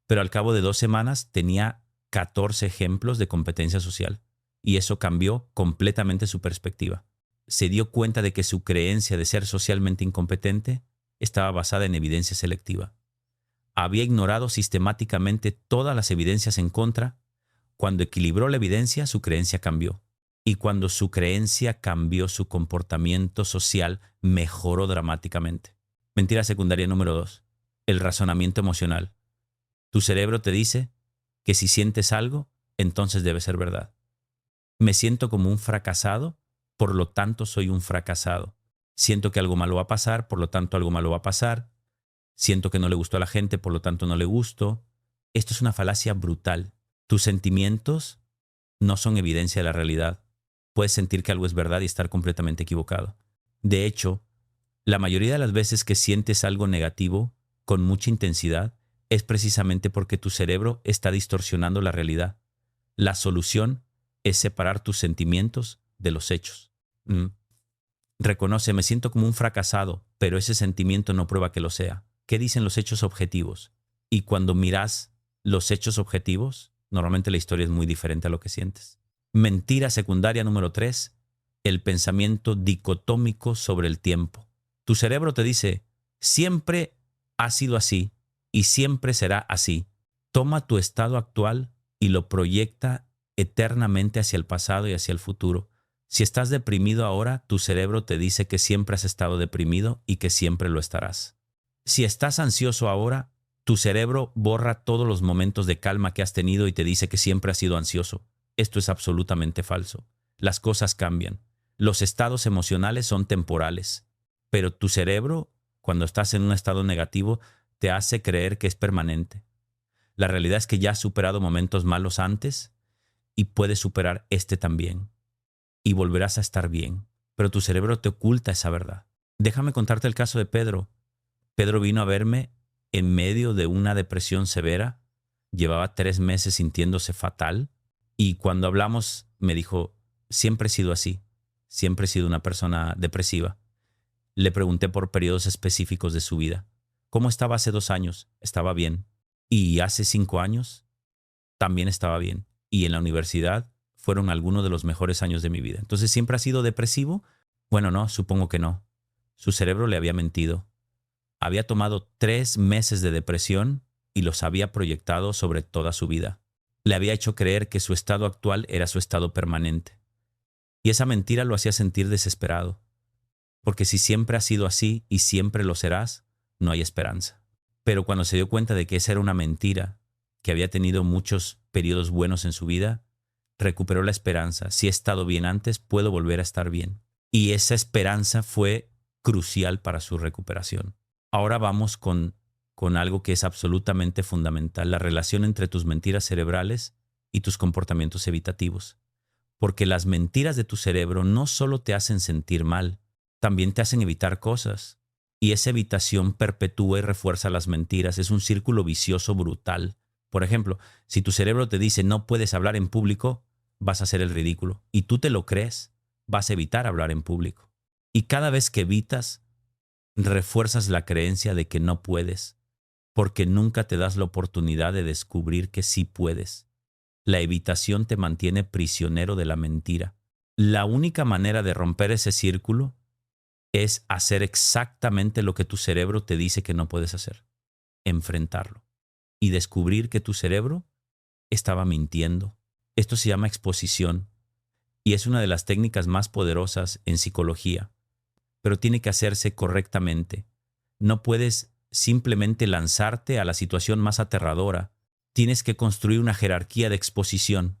Pero al cabo de 2 semanas tenía 14 ejemplos de competencia social, y eso cambió completamente su perspectiva. Se dio cuenta de que su creencia de ser socialmente incompetente estaba basada en evidencia selectiva. Había ignorado sistemáticamente todas las evidencias en contra. Cuando equilibró la evidencia, su creencia cambió. Y cuando su creencia cambió, su comportamiento social mejoró dramáticamente. Mentira secundaria número 2. El razonamiento emocional. Tu cerebro te dice que si sientes algo, entonces debe ser verdad. Me siento como un fracasado, por lo tanto soy un fracasado. Siento que algo malo va a pasar, por lo tanto algo malo va a pasar. Siento que no le gustó a la gente, por lo tanto no le gusto. Esto es una falacia brutal. Tus sentimientos no son evidencia de la realidad. Puedes sentir que algo es verdad y estar completamente equivocado. De hecho, la mayoría de las veces que sientes algo negativo con mucha intensidad es precisamente porque tu cerebro está distorsionando la realidad. La solución es separar tus sentimientos de los hechos. Reconoce, me siento como un fracasado, pero ese sentimiento no prueba que lo sea. ¿Qué dicen los hechos objetivos? Y cuando miras los hechos objetivos, normalmente la historia es muy diferente a lo que sientes. Mentira secundaria número 3, el pensamiento dicotómico sobre el tiempo. Tu cerebro te dice, siempre ha sido así y siempre será así. Toma tu estado actual y lo proyecta eternamente hacia el pasado y hacia el futuro. Si estás deprimido ahora, tu cerebro te dice que siempre has estado deprimido y que siempre lo estarás. Si estás ansioso ahora, tu cerebro borra todos los momentos de calma que has tenido y te dice que siempre has sido ansioso. Esto es absolutamente falso. Las cosas cambian. Los estados emocionales son temporales, pero tu cerebro, cuando estás en un estado negativo, te hace creer que es permanente. La realidad es que ya has superado momentos malos antes y puedes superar este también. Y volverás a estar bien. Pero tu cerebro te oculta esa verdad. Déjame contarte el caso de Pedro. Pedro vino a verme en medio de una depresión severa. Llevaba 3 meses sintiéndose fatal. Y cuando hablamos me dijo, siempre he sido así. Siempre he sido una persona depresiva. Le pregunté por periodos específicos de su vida. ¿Cómo estaba hace 2 años? Estaba bien. Y hace 5 años también estaba bien. Y en la universidad fueron algunos de los mejores años de mi vida. Entonces, ¿siempre ha sido depresivo? Bueno, no, supongo que no. Su cerebro le había mentido. Había tomado 3 meses de depresión y los había proyectado sobre toda su vida. Le había hecho creer que su estado actual era su estado permanente. Y esa mentira lo hacía sentir desesperado. Porque si siempre has sido así y siempre lo serás, no hay esperanza. Pero cuando se dio cuenta de que esa era una mentira, que había tenido muchos periodos buenos en su vida, recuperó la esperanza. Si he estado bien antes, puedo volver a estar bien. Y esa esperanza fue crucial para su recuperación. Ahora vamos con algo que es absolutamente fundamental, la relación entre tus mentiras cerebrales y tus comportamientos evitativos. Porque las mentiras de tu cerebro no solo te hacen sentir mal, también te hacen evitar cosas. Y esa evitación perpetúa y refuerza las mentiras. Es un círculo vicioso brutal. Por ejemplo, si tu cerebro te dice no puedes hablar en público, vas a hacer el ridículo. Y tú te lo crees, vas a evitar hablar en público. Y cada vez que evitas, refuerzas la creencia de que no puedes, porque nunca te das la oportunidad de descubrir que sí puedes. La evitación te mantiene prisionero de la mentira. La única manera de romper ese círculo es hacer exactamente lo que tu cerebro te dice que no puedes hacer. Enfrentarlo. Y descubrir que tu cerebro estaba mintiendo. Esto se llama exposición. Y es una de las técnicas más poderosas en psicología. Pero tiene que hacerse correctamente. No puedes simplemente lanzarte a la situación más aterradora. Tienes que construir una jerarquía de exposición.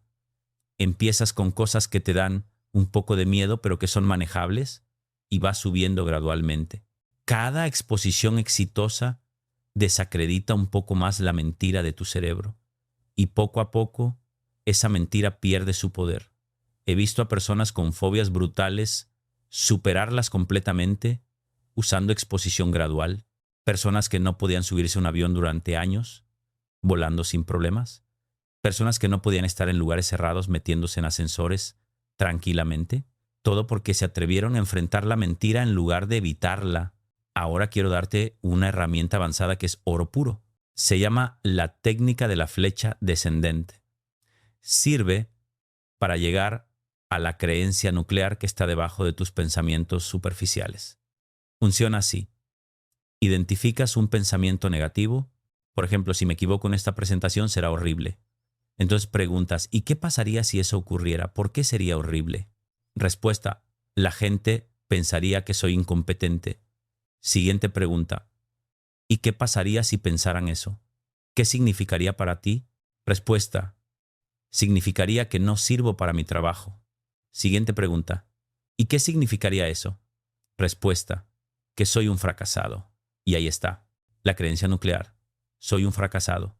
Empiezas con cosas que te dan un poco de miedo, pero que son manejables, y vas subiendo gradualmente. Cada exposición exitosa desacredita un poco más la mentira de tu cerebro, y poco a poco esa mentira pierde su poder. He visto a personas con fobias brutales superarlas completamente usando exposición gradual, personas que no podían subirse a un avión durante años, volando sin problemas, personas que no podían estar en lugares cerrados metiéndose en ascensores tranquilamente, todo porque se atrevieron a enfrentar la mentira en lugar de evitarla. Ahora quiero darte una herramienta avanzada que es oro puro. Se llama la técnica de la flecha descendente. Sirve para llegar a la creencia nuclear que está debajo de tus pensamientos superficiales. Funciona así. Identificas un pensamiento negativo. Por ejemplo, si me equivoco en esta presentación será horrible. Entonces preguntas, ¿y qué pasaría si eso ocurriera? ¿Por qué sería horrible? Respuesta, la gente pensaría que soy incompetente. Siguiente pregunta, ¿y qué pasaría si pensaran eso? ¿Qué significaría para ti? Respuesta, significaría que no sirvo para mi trabajo. Siguiente pregunta, ¿y qué significaría eso? Respuesta, que soy un fracasado. Y ahí está, la creencia nuclear. Soy un fracasado.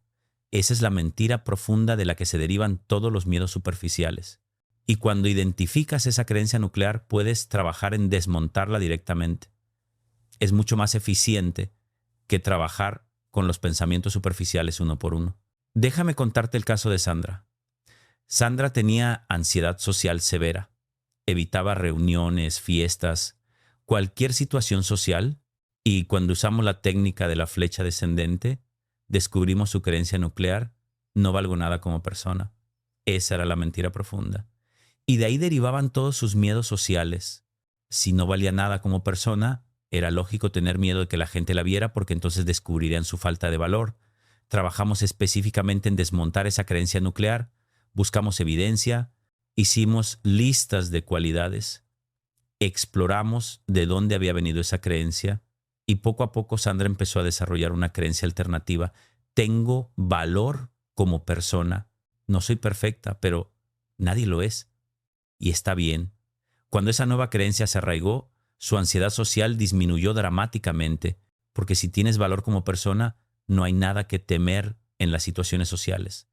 Esa es la mentira profunda de la que se derivan todos los miedos superficiales. Y cuando identificas esa creencia nuclear, puedes trabajar en desmontarla directamente. Es mucho más eficiente que trabajar con los pensamientos superficiales uno por uno. Déjame contarte el caso de Sandra. Sandra tenía ansiedad social severa. Evitaba reuniones, fiestas. Cualquier situación social, y cuando usamos la técnica de la flecha descendente, descubrimos su creencia nuclear: no valgo nada como persona. Esa era la mentira profunda. Y de ahí derivaban todos sus miedos sociales. Si no valía nada como persona, era lógico tener miedo de que la gente la viera, porque entonces descubrirían su falta de valor. Trabajamos específicamente en desmontar esa creencia nuclear, buscamos evidencia, hicimos listas de cualidades, exploramos de dónde había venido esa creencia, y poco a poco Sandra empezó a desarrollar una creencia alternativa. Tengo valor como persona. No soy perfecta, pero nadie lo es. Y está bien. Cuando esa nueva creencia se arraigó, su ansiedad social disminuyó dramáticamente, porque si tienes valor como persona, no hay nada que temer en las situaciones sociales.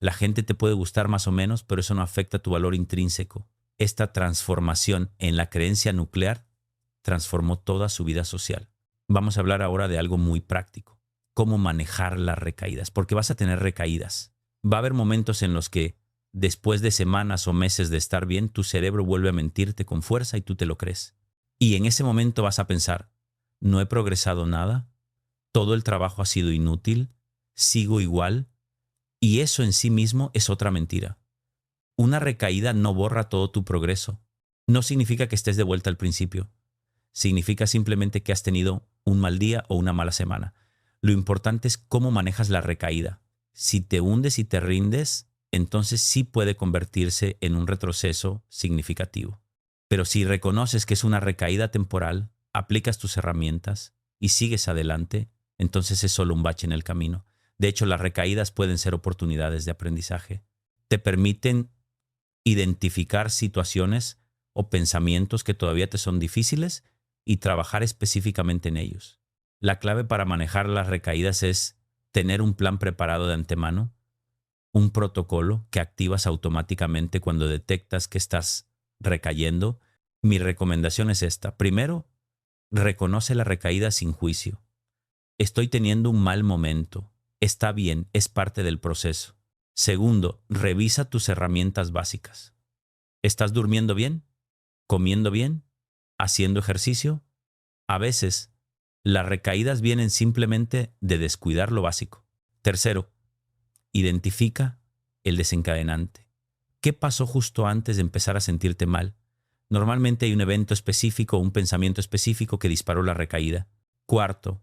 La gente te puede gustar más o menos, pero eso no afecta tu valor intrínseco. Esta transformación en la creencia nuclear transformó toda su vida social. Vamos a hablar ahora de algo muy práctico: cómo manejar las recaídas, porque vas a tener recaídas. Va a haber momentos en los que, después de semanas o meses de estar bien, tu cerebro vuelve a mentirte con fuerza y tú te lo crees. Y en ese momento vas a pensar: no he progresado nada, todo el trabajo ha sido inútil, sigo igual. Y eso en sí mismo es otra mentira. Una recaída no borra todo tu progreso. No significa que estés de vuelta al principio. Significa simplemente que has tenido un mal día o una mala semana. Lo importante es cómo manejas la recaída. Si te hundes y te rindes, entonces sí puede convertirse en un retroceso significativo. Pero si reconoces que es una recaída temporal, aplicas tus herramientas y sigues adelante, entonces es solo un bache en el camino. De hecho, las recaídas pueden ser oportunidades de aprendizaje. Te permiten identificar situaciones o pensamientos que todavía te son difíciles y trabajar específicamente en ellos. La clave para manejar las recaídas es tener un plan preparado de antemano, un protocolo que activas automáticamente cuando detectas que estás recayendo. Mi recomendación es esta. Primero, reconoce la recaída sin juicio. Estoy teniendo un mal momento. Está bien, es parte del proceso. Segundo, revisa tus herramientas básicas. ¿Estás durmiendo bien? ¿Comiendo bien? ¿Haciendo ejercicio? A veces, las recaídas vienen simplemente de descuidar lo básico. Tercero, identifica el desencadenante. ¿Qué pasó justo antes de empezar a sentirte mal? Normalmente hay un evento específico o un pensamiento específico que disparó la recaída. Cuarto,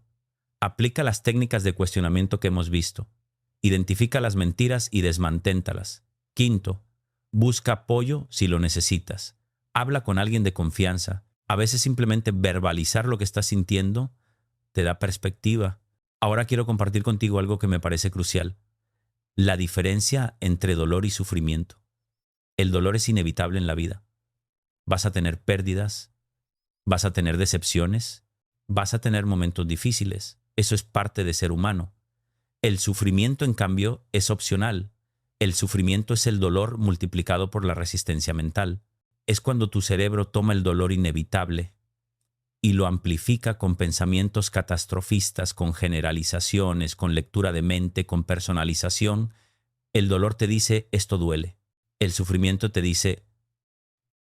aplica las técnicas de cuestionamiento que hemos visto. Identifica las mentiras y desmanténtalas. Quinto, busca apoyo si lo necesitas. Habla con alguien de confianza. A veces simplemente verbalizar lo que estás sintiendo te da perspectiva. Ahora quiero compartir contigo algo que me parece crucial: la diferencia entre dolor y sufrimiento. El dolor es inevitable en la vida. Vas a tener pérdidas, vas a tener decepciones, vas a tener momentos difíciles. Eso es parte de ser humano. El sufrimiento, en cambio, es opcional. El sufrimiento es el dolor multiplicado por la resistencia mental. Es cuando tu cerebro toma el dolor inevitable y lo amplifica con pensamientos catastrofistas, con generalizaciones, con lectura de mente, con personalización. El dolor te dice: esto duele. El sufrimiento te dice: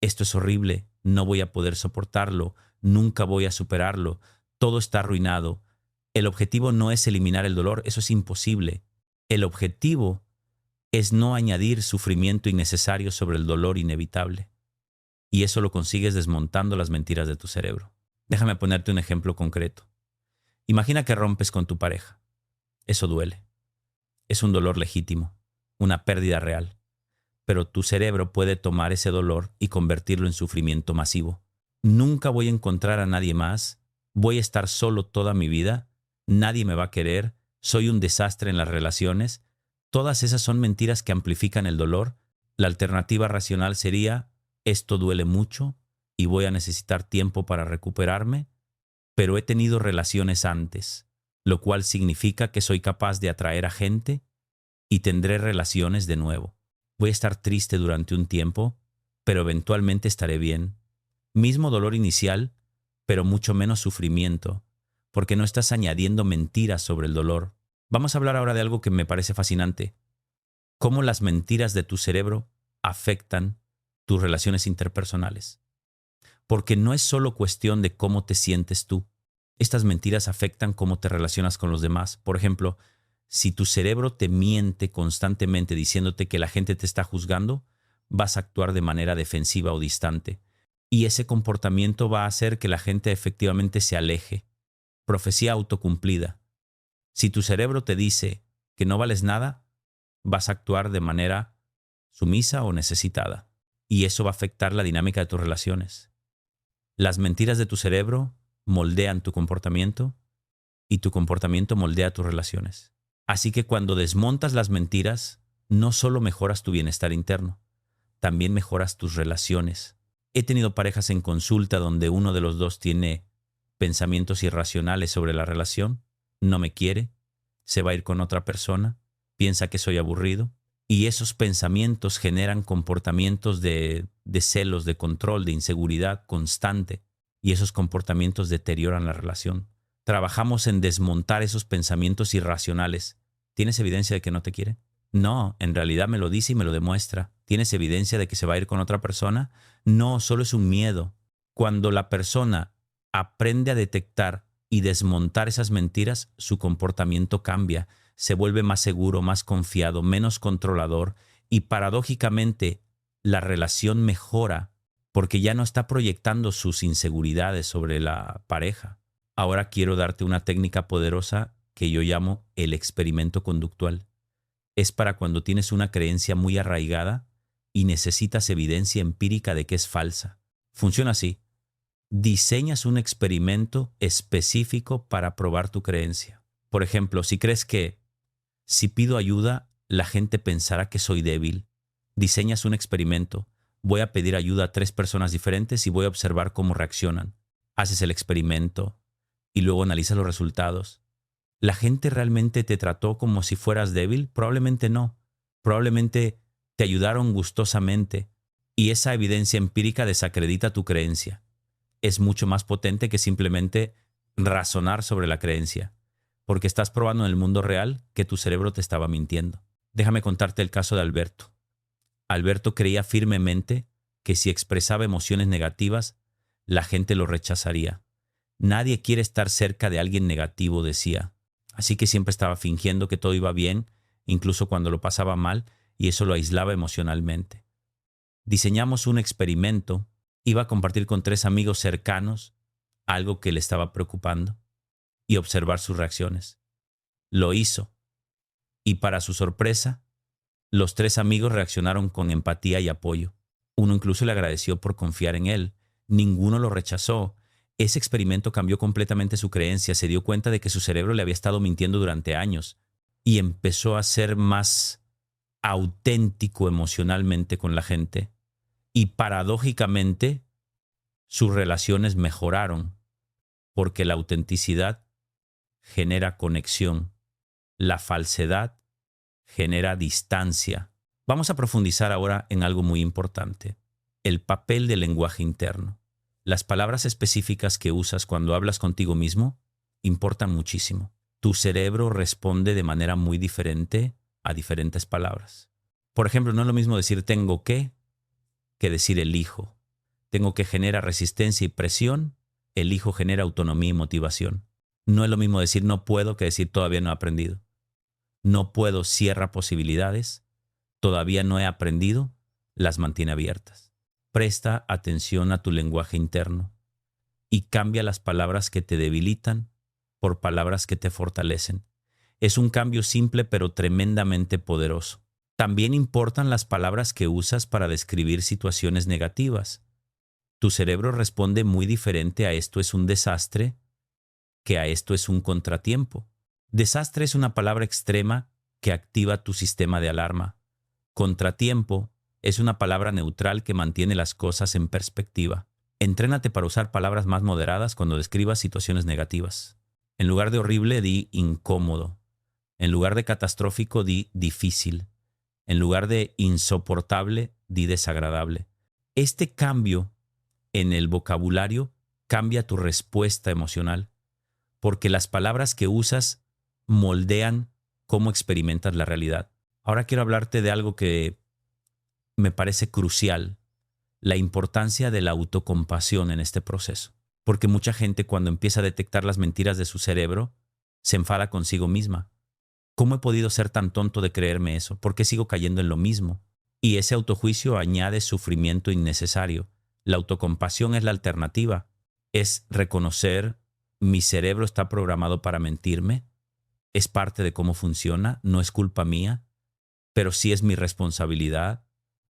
esto es horrible, no voy a poder soportarlo, nunca voy a superarlo, todo está arruinado. El objetivo no es eliminar el dolor, eso es imposible. El objetivo es no añadir sufrimiento innecesario sobre el dolor inevitable. Y eso lo consigues desmontando las mentiras de tu cerebro. Déjame ponerte un ejemplo concreto. Imagina que rompes con tu pareja. Eso duele. Es un dolor legítimo, una pérdida real. Pero tu cerebro puede tomar ese dolor y convertirlo en sufrimiento masivo. Nunca voy a encontrar a nadie más, voy a estar solo toda mi vida, nadie me va a querer, soy un desastre en las relaciones. Todas esas son mentiras que amplifican el dolor. La alternativa racional sería: esto duele mucho y voy a necesitar tiempo para recuperarme, pero he tenido relaciones antes, lo cual significa que soy capaz de atraer a gente y tendré relaciones de nuevo. Voy a estar triste durante un tiempo, pero eventualmente estaré bien. Mismo dolor inicial, pero mucho menos sufrimiento, porque no estás añadiendo mentiras sobre el dolor. Vamos a hablar ahora de algo que me parece fascinante: cómo las mentiras de tu cerebro afectan tus relaciones interpersonales. Porque no es solo cuestión de cómo te sientes tú. Estas mentiras afectan cómo te relacionas con los demás. Por ejemplo, si tu cerebro te miente constantemente diciéndote que la gente te está juzgando, vas a actuar de manera defensiva o distante. Y ese comportamiento va a hacer que la gente efectivamente se aleje. Profecía autocumplida. Si tu cerebro te dice que no vales nada, vas a actuar de manera sumisa o necesitada. Y eso va a afectar la dinámica de tus relaciones. Las mentiras de tu cerebro moldean tu comportamiento y tu comportamiento moldea tus relaciones. Así que cuando desmontas las mentiras, no solo mejoras tu bienestar interno, también mejoras tus relaciones. He tenido parejas en consulta donde uno de los dos tiene pensamientos irracionales sobre la relación, no me quiere, se va a ir con otra persona, piensa que soy aburrido, y esos pensamientos generan comportamientos de celos, de control, de inseguridad constante, y esos comportamientos deterioran la relación. Trabajamos en desmontar esos pensamientos irracionales. ¿Tienes evidencia de que no te quiere? No, en realidad me lo dice y me lo demuestra. ¿Tienes evidencia de que se va a ir con otra persona? No, solo es un miedo. Cuando la persona aprende a detectar y desmontar esas mentiras, su comportamiento cambia, se vuelve más seguro, más confiado, menos controlador y paradójicamente la relación mejora porque ya no está proyectando sus inseguridades sobre la pareja. Ahora quiero darte una técnica poderosa que yo llamo el experimento conductual. Es para cuando tienes una creencia muy arraigada y necesitas evidencia empírica de que es falsa. Funciona así. Diseñas un experimento específico para probar tu creencia. Por ejemplo, si crees que si pido ayuda, la gente pensará que soy débil, diseñas un experimento. Voy a pedir ayuda a 3 personas diferentes y voy a observar cómo reaccionan. Haces el experimento y luego analizas los resultados. ¿La gente realmente te trató como si fueras débil? Probablemente no. Probablemente te ayudaron gustosamente y esa evidencia empírica desacredita tu creencia. Es mucho más potente que simplemente razonar sobre la creencia, porque estás probando en el mundo real que tu cerebro te estaba mintiendo. Déjame contarte el caso de Alberto. Alberto creía firmemente que si expresaba emociones negativas, la gente lo rechazaría. Nadie quiere estar cerca de alguien negativo, decía. Así que siempre estaba fingiendo que todo iba bien, incluso cuando lo pasaba mal, y eso lo aislaba emocionalmente. Diseñamos un experimento. Iba a compartir con 3 amigos cercanos algo que le estaba preocupando y observar sus reacciones. Lo hizo. Y para su sorpresa, los 3 amigos reaccionaron con empatía y apoyo. Uno incluso le agradeció por confiar en él. Ninguno lo rechazó. Ese experimento cambió completamente su creencia. Se dio cuenta de que su cerebro le había estado mintiendo durante años y empezó a ser más auténtico emocionalmente con la gente. Y paradójicamente, sus relaciones mejoraron porque la autenticidad genera conexión. La falsedad genera distancia. Vamos a profundizar ahora en algo muy importante, el papel del lenguaje interno. Las palabras específicas que usas cuando hablas contigo mismo importan muchísimo. Tu cerebro responde de manera muy diferente a diferentes palabras. Por ejemplo, no es lo mismo decir tengo que decir elijo. Tengo que genera resistencia y presión, elijo genera autonomía y motivación. No es lo mismo decir no puedo que decir todavía no he aprendido. No puedo cierra posibilidades, todavía no he aprendido, las mantiene abiertas. Presta atención a tu lenguaje interno y cambia las palabras que te debilitan por palabras que te fortalecen. Es un cambio simple pero tremendamente poderoso. También importan las palabras que usas para describir situaciones negativas. Tu cerebro responde muy diferente a esto es un desastre que a esto es un contratiempo. Desastre es una palabra extrema que activa tu sistema de alarma. Contratiempo es una palabra neutral que mantiene las cosas en perspectiva. Entrénate para usar palabras más moderadas cuando describas situaciones negativas. En lugar de horrible, di incómodo. En lugar de catastrófico, di difícil. En lugar de insoportable, di desagradable. Este cambio en el vocabulario cambia tu respuesta emocional, porque las palabras que usas moldean cómo experimentas la realidad. Ahora quiero hablarte de algo que me parece crucial la importancia de la autocompasión en este proceso. Porque mucha gente cuando empieza a detectar las mentiras de su cerebro, se enfada consigo misma. ¿Cómo he podido ser tan tonto de creerme eso? ¿Por qué sigo cayendo en lo mismo? Y ese autojuicio añade sufrimiento innecesario. La autocompasión es la alternativa. Es reconocer, mi cerebro está programado para mentirme, es parte de cómo funciona, no es culpa mía, pero sí es mi responsabilidad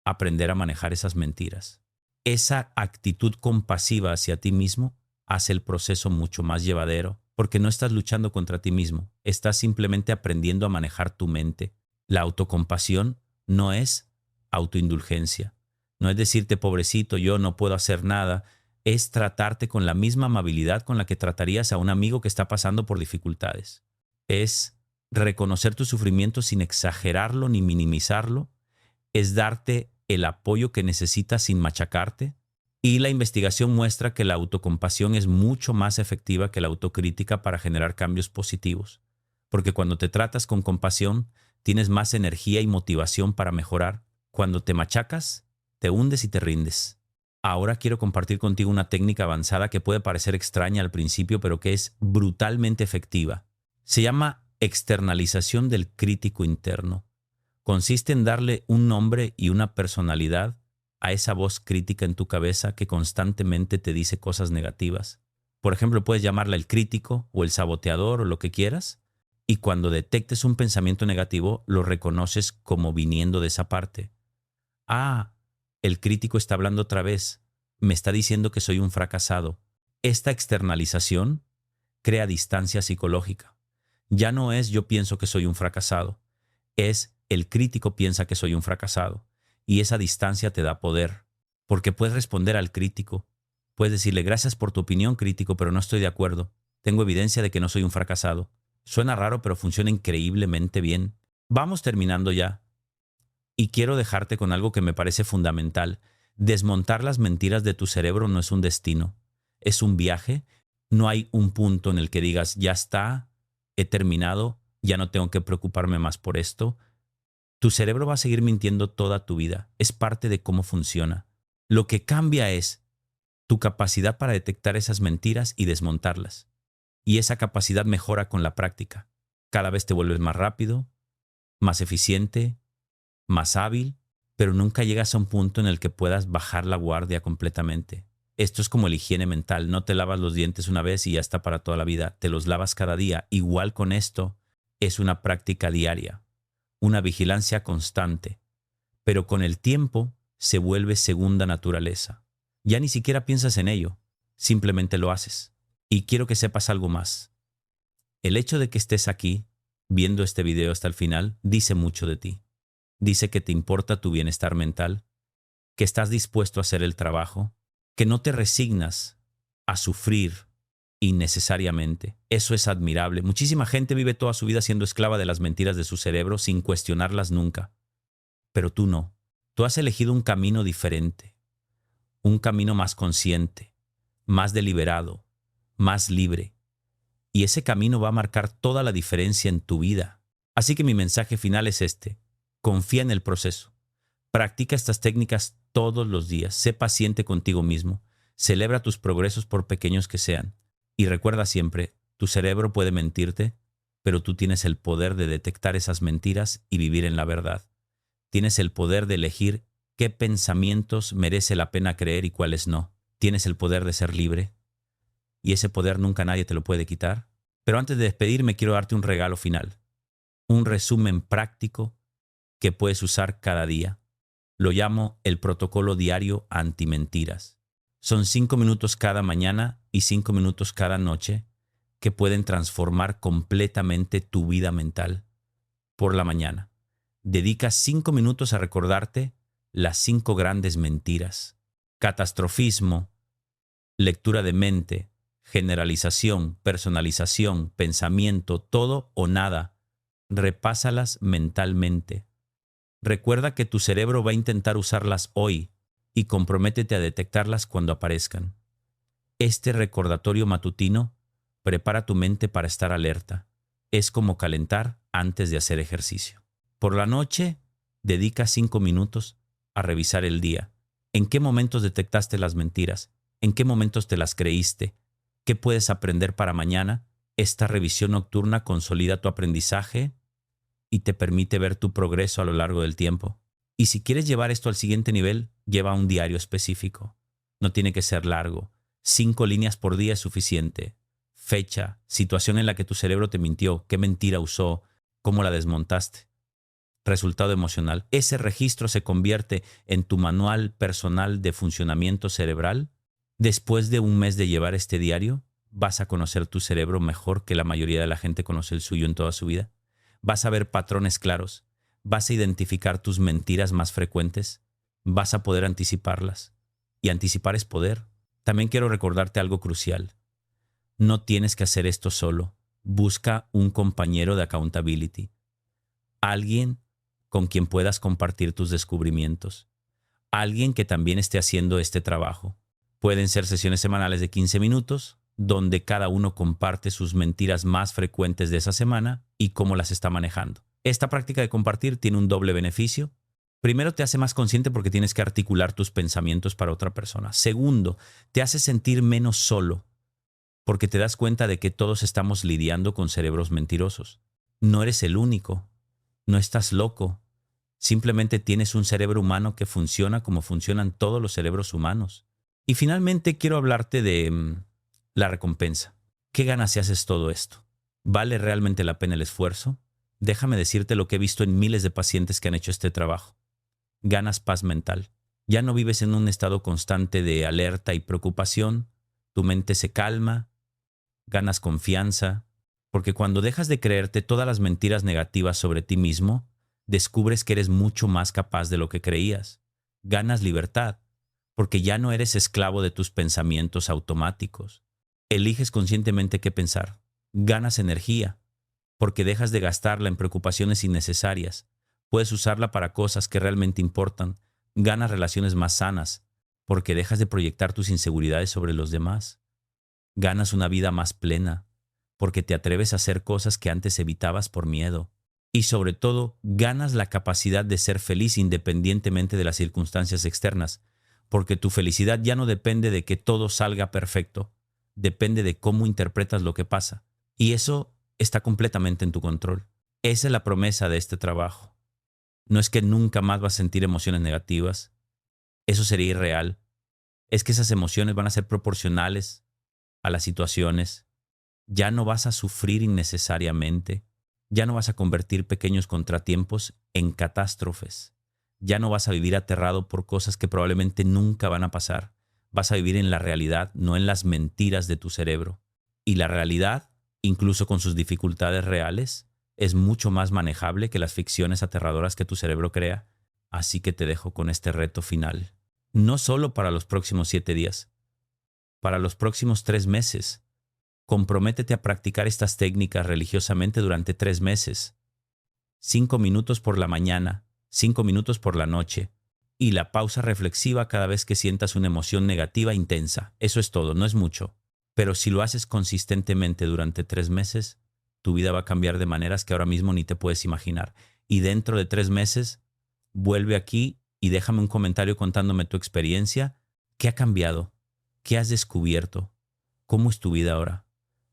aprender a manejar esas mentiras. Esa actitud compasiva hacia ti mismo hace el proceso mucho más llevadero, porque no estás luchando contra ti mismo, estás simplemente aprendiendo a manejar tu mente. La autocompasión no es autoindulgencia, no es decirte pobrecito, yo no puedo hacer nada, es tratarte con la misma amabilidad con la que tratarías a un amigo que está pasando por dificultades. Es reconocer tu sufrimiento sin exagerarlo ni minimizarlo, es darte el apoyo que necesitas sin machacarte. Y la investigación muestra que la autocompasión es mucho más efectiva que la autocrítica para generar cambios positivos. Porque cuando te tratas con compasión, tienes más energía y motivación para mejorar. Cuando te machacas, te hundes y te rindes. Ahora quiero compartir contigo una técnica avanzada que puede parecer extraña al principio, pero que es brutalmente efectiva. Se llama externalización del crítico interno. Consiste en darle un nombre y una personalidad a esa voz crítica en tu cabeza que constantemente te dice cosas negativas. Por ejemplo, puedes llamarla el crítico o el saboteador o lo que quieras, y cuando detectes un pensamiento negativo, lo reconoces como viniendo de esa parte. Ah, el crítico está hablando otra vez, me está diciendo que soy un fracasado. Esta externalización crea distancia psicológica. Ya no es yo pienso que soy un fracasado, es el crítico piensa que soy un fracasado. Y esa distancia te da poder, porque puedes responder al crítico. Puedes decirle, gracias por tu opinión, crítico, pero no estoy de acuerdo. Tengo evidencia de que no soy un fracasado. Suena raro, pero funciona increíblemente bien. Vamos terminando ya. Y quiero dejarte con algo que me parece fundamental. Desmontar las mentiras de tu cerebro no es un destino, es un viaje. No hay un punto en el que digas, ya está, he terminado, ya no tengo que preocuparme más por esto. Tu cerebro va a seguir mintiendo toda tu vida. Es parte de cómo funciona. Lo que cambia es tu capacidad para detectar esas mentiras y desmontarlas. Y esa capacidad mejora con la práctica. Cada vez te vuelves más rápido, más eficiente, más hábil, pero nunca llegas a un punto en el que puedas bajar la guardia completamente. Esto es como la higiene mental. No te lavas los dientes una vez y ya está para toda la vida. Te los lavas cada día. Igual con esto, es una práctica diaria. Una vigilancia constante, pero con el tiempo se vuelve segunda naturaleza. Ya ni siquiera piensas en ello, simplemente lo haces. Y quiero que sepas algo más. El hecho de que estés aquí, viendo este video hasta el final, dice mucho de ti. Dice que te importa tu bienestar mental, que estás dispuesto a hacer el trabajo, que no te resignas a sufrir innecesariamente. Eso es admirable. Muchísima gente vive toda su vida siendo esclava de las mentiras de su cerebro sin cuestionarlas nunca. Pero tú no. Tú has elegido un camino diferente, un camino más consciente, más deliberado, más libre. Y ese camino va a marcar toda la diferencia en tu vida. Así que mi mensaje final es este. Confía en el proceso. Practica estas técnicas todos los días. Sé paciente contigo mismo. Celebra tus progresos por pequeños que sean. Y recuerda siempre, tu cerebro puede mentirte, pero tú tienes el poder de detectar esas mentiras y vivir en la verdad. Tienes el poder de elegir qué pensamientos merece la pena creer y cuáles no. Tienes el poder de ser libre. Y ese poder nunca nadie te lo puede quitar. Pero antes de despedirme, quiero darte un regalo final. Un resumen práctico que puedes usar cada día. Lo llamo el protocolo diario antimentiras. Son 5 minutos cada mañana y 5 minutos cada noche que pueden transformar completamente tu vida mental. Por la mañana, dedica 5 minutos a recordarte las 5 grandes mentiras. Catastrofismo, lectura de mente, generalización, personalización, pensamiento, todo o nada. Repásalas mentalmente. Recuerda que tu cerebro va a intentar usarlas hoy y comprométete a detectarlas cuando aparezcan. Este recordatorio matutino prepara tu mente para estar alerta. Es como calentar antes de hacer ejercicio. Por la noche, dedica 5 minutos a revisar el día. ¿En qué momentos detectaste las mentiras? ¿En qué momentos te las creíste? ¿Qué puedes aprender para mañana? Esta revisión nocturna consolida tu aprendizaje y te permite ver tu progreso a lo largo del tiempo. Y si quieres llevar esto al siguiente nivel, lleva un diario específico. No tiene que ser largo. 5 líneas por día es suficiente. Fecha, situación en la que tu cerebro te mintió, qué mentira usó, cómo la desmontaste. Resultado emocional. Ese registro se convierte en tu manual personal de funcionamiento cerebral. Después de un mes de llevar este diario, vas a conocer tu cerebro mejor que la mayoría de la gente conoce el suyo en toda su vida. Vas a ver patrones claros. Vas a identificar tus mentiras más frecuentes. Vas a poder anticiparlas. Y anticipar es poder. También quiero recordarte algo crucial. No tienes que hacer esto solo. Busca un compañero de accountability. Alguien con quien puedas compartir tus descubrimientos. Alguien que también esté haciendo este trabajo. Pueden ser sesiones semanales de 15 minutos, donde cada uno comparte sus mentiras más frecuentes de esa semana y cómo las está manejando. Esta práctica de compartir tiene un doble beneficio. Primero, te hace más consciente porque tienes que articular tus pensamientos para otra persona. Segundo, te hace sentir menos solo porque te das cuenta de que todos estamos lidiando con cerebros mentirosos. No eres el único. No estás loco. Simplemente tienes un cerebro humano que funciona como funcionan todos los cerebros humanos. Y finalmente quiero hablarte de la recompensa. ¿Qué ganas si haces todo esto? ¿Vale realmente la pena el esfuerzo? Déjame decirte lo que he visto en miles de pacientes que han hecho este trabajo. Ganas paz mental. Ya no vives en un estado constante de alerta y preocupación. Tu mente se calma. Ganas confianza. Porque cuando dejas de creerte todas las mentiras negativas sobre ti mismo, descubres que eres mucho más capaz de lo que creías. Ganas libertad, porque ya no eres esclavo de tus pensamientos automáticos. Eliges conscientemente qué pensar. Ganas energía, porque dejas de gastarla en preocupaciones innecesarias. Puedes usarla para cosas que realmente importan. Ganas relaciones más sanas, porque dejas de proyectar tus inseguridades sobre los demás. Ganas una vida más plena, porque te atreves a hacer cosas que antes evitabas por miedo. Y sobre todo, ganas la capacidad de ser feliz independientemente de las circunstancias externas, porque tu felicidad ya no depende de que todo salga perfecto, depende de cómo interpretas lo que pasa. Y eso está completamente en tu control. Esa es la promesa de este trabajo. No es que nunca más vas a sentir emociones negativas. Eso sería irreal. Es que esas emociones van a ser proporcionales a las situaciones. Ya no vas a sufrir innecesariamente. Ya no vas a convertir pequeños contratiempos en catástrofes. Ya no vas a vivir aterrado por cosas que probablemente nunca van a pasar. Vas a vivir en la realidad, no en las mentiras de tu cerebro. Y la realidad, incluso con sus dificultades reales, es mucho más manejable que las ficciones aterradoras que tu cerebro crea. Así que te dejo con este reto final. No solo para los próximos 7 días, para los próximos 3 meses. Comprométete a practicar estas técnicas religiosamente durante 3 meses. 5 minutos por la mañana, 5 minutos por la noche. Y la pausa reflexiva cada vez que sientas una emoción negativa intensa. Eso es todo, no es mucho. Pero si lo haces consistentemente durante 3 meses, tu vida va a cambiar de maneras que ahora mismo ni te puedes imaginar. Y dentro de 3 meses, vuelve aquí y déjame un comentario contándome tu experiencia. ¿Qué ha cambiado? ¿Qué has descubierto? ¿Cómo es tu vida ahora?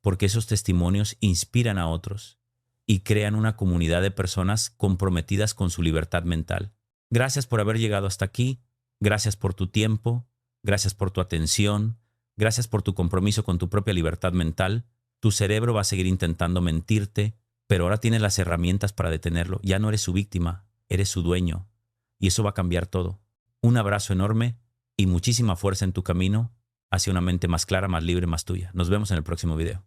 Porque esos testimonios inspiran a otros y crean una comunidad de personas comprometidas con su libertad mental. Gracias por haber llegado hasta aquí, gracias por tu tiempo, gracias por tu atención, gracias por tu compromiso con tu propia libertad mental. Tu cerebro va a seguir intentando mentirte, pero ahora tienes las herramientas para detenerlo. Ya no eres su víctima, eres su dueño. Y eso va a cambiar todo. Un abrazo enorme y muchísima fuerza en tu camino hacia una mente más clara, más libre, más tuya. Nos vemos en el próximo video.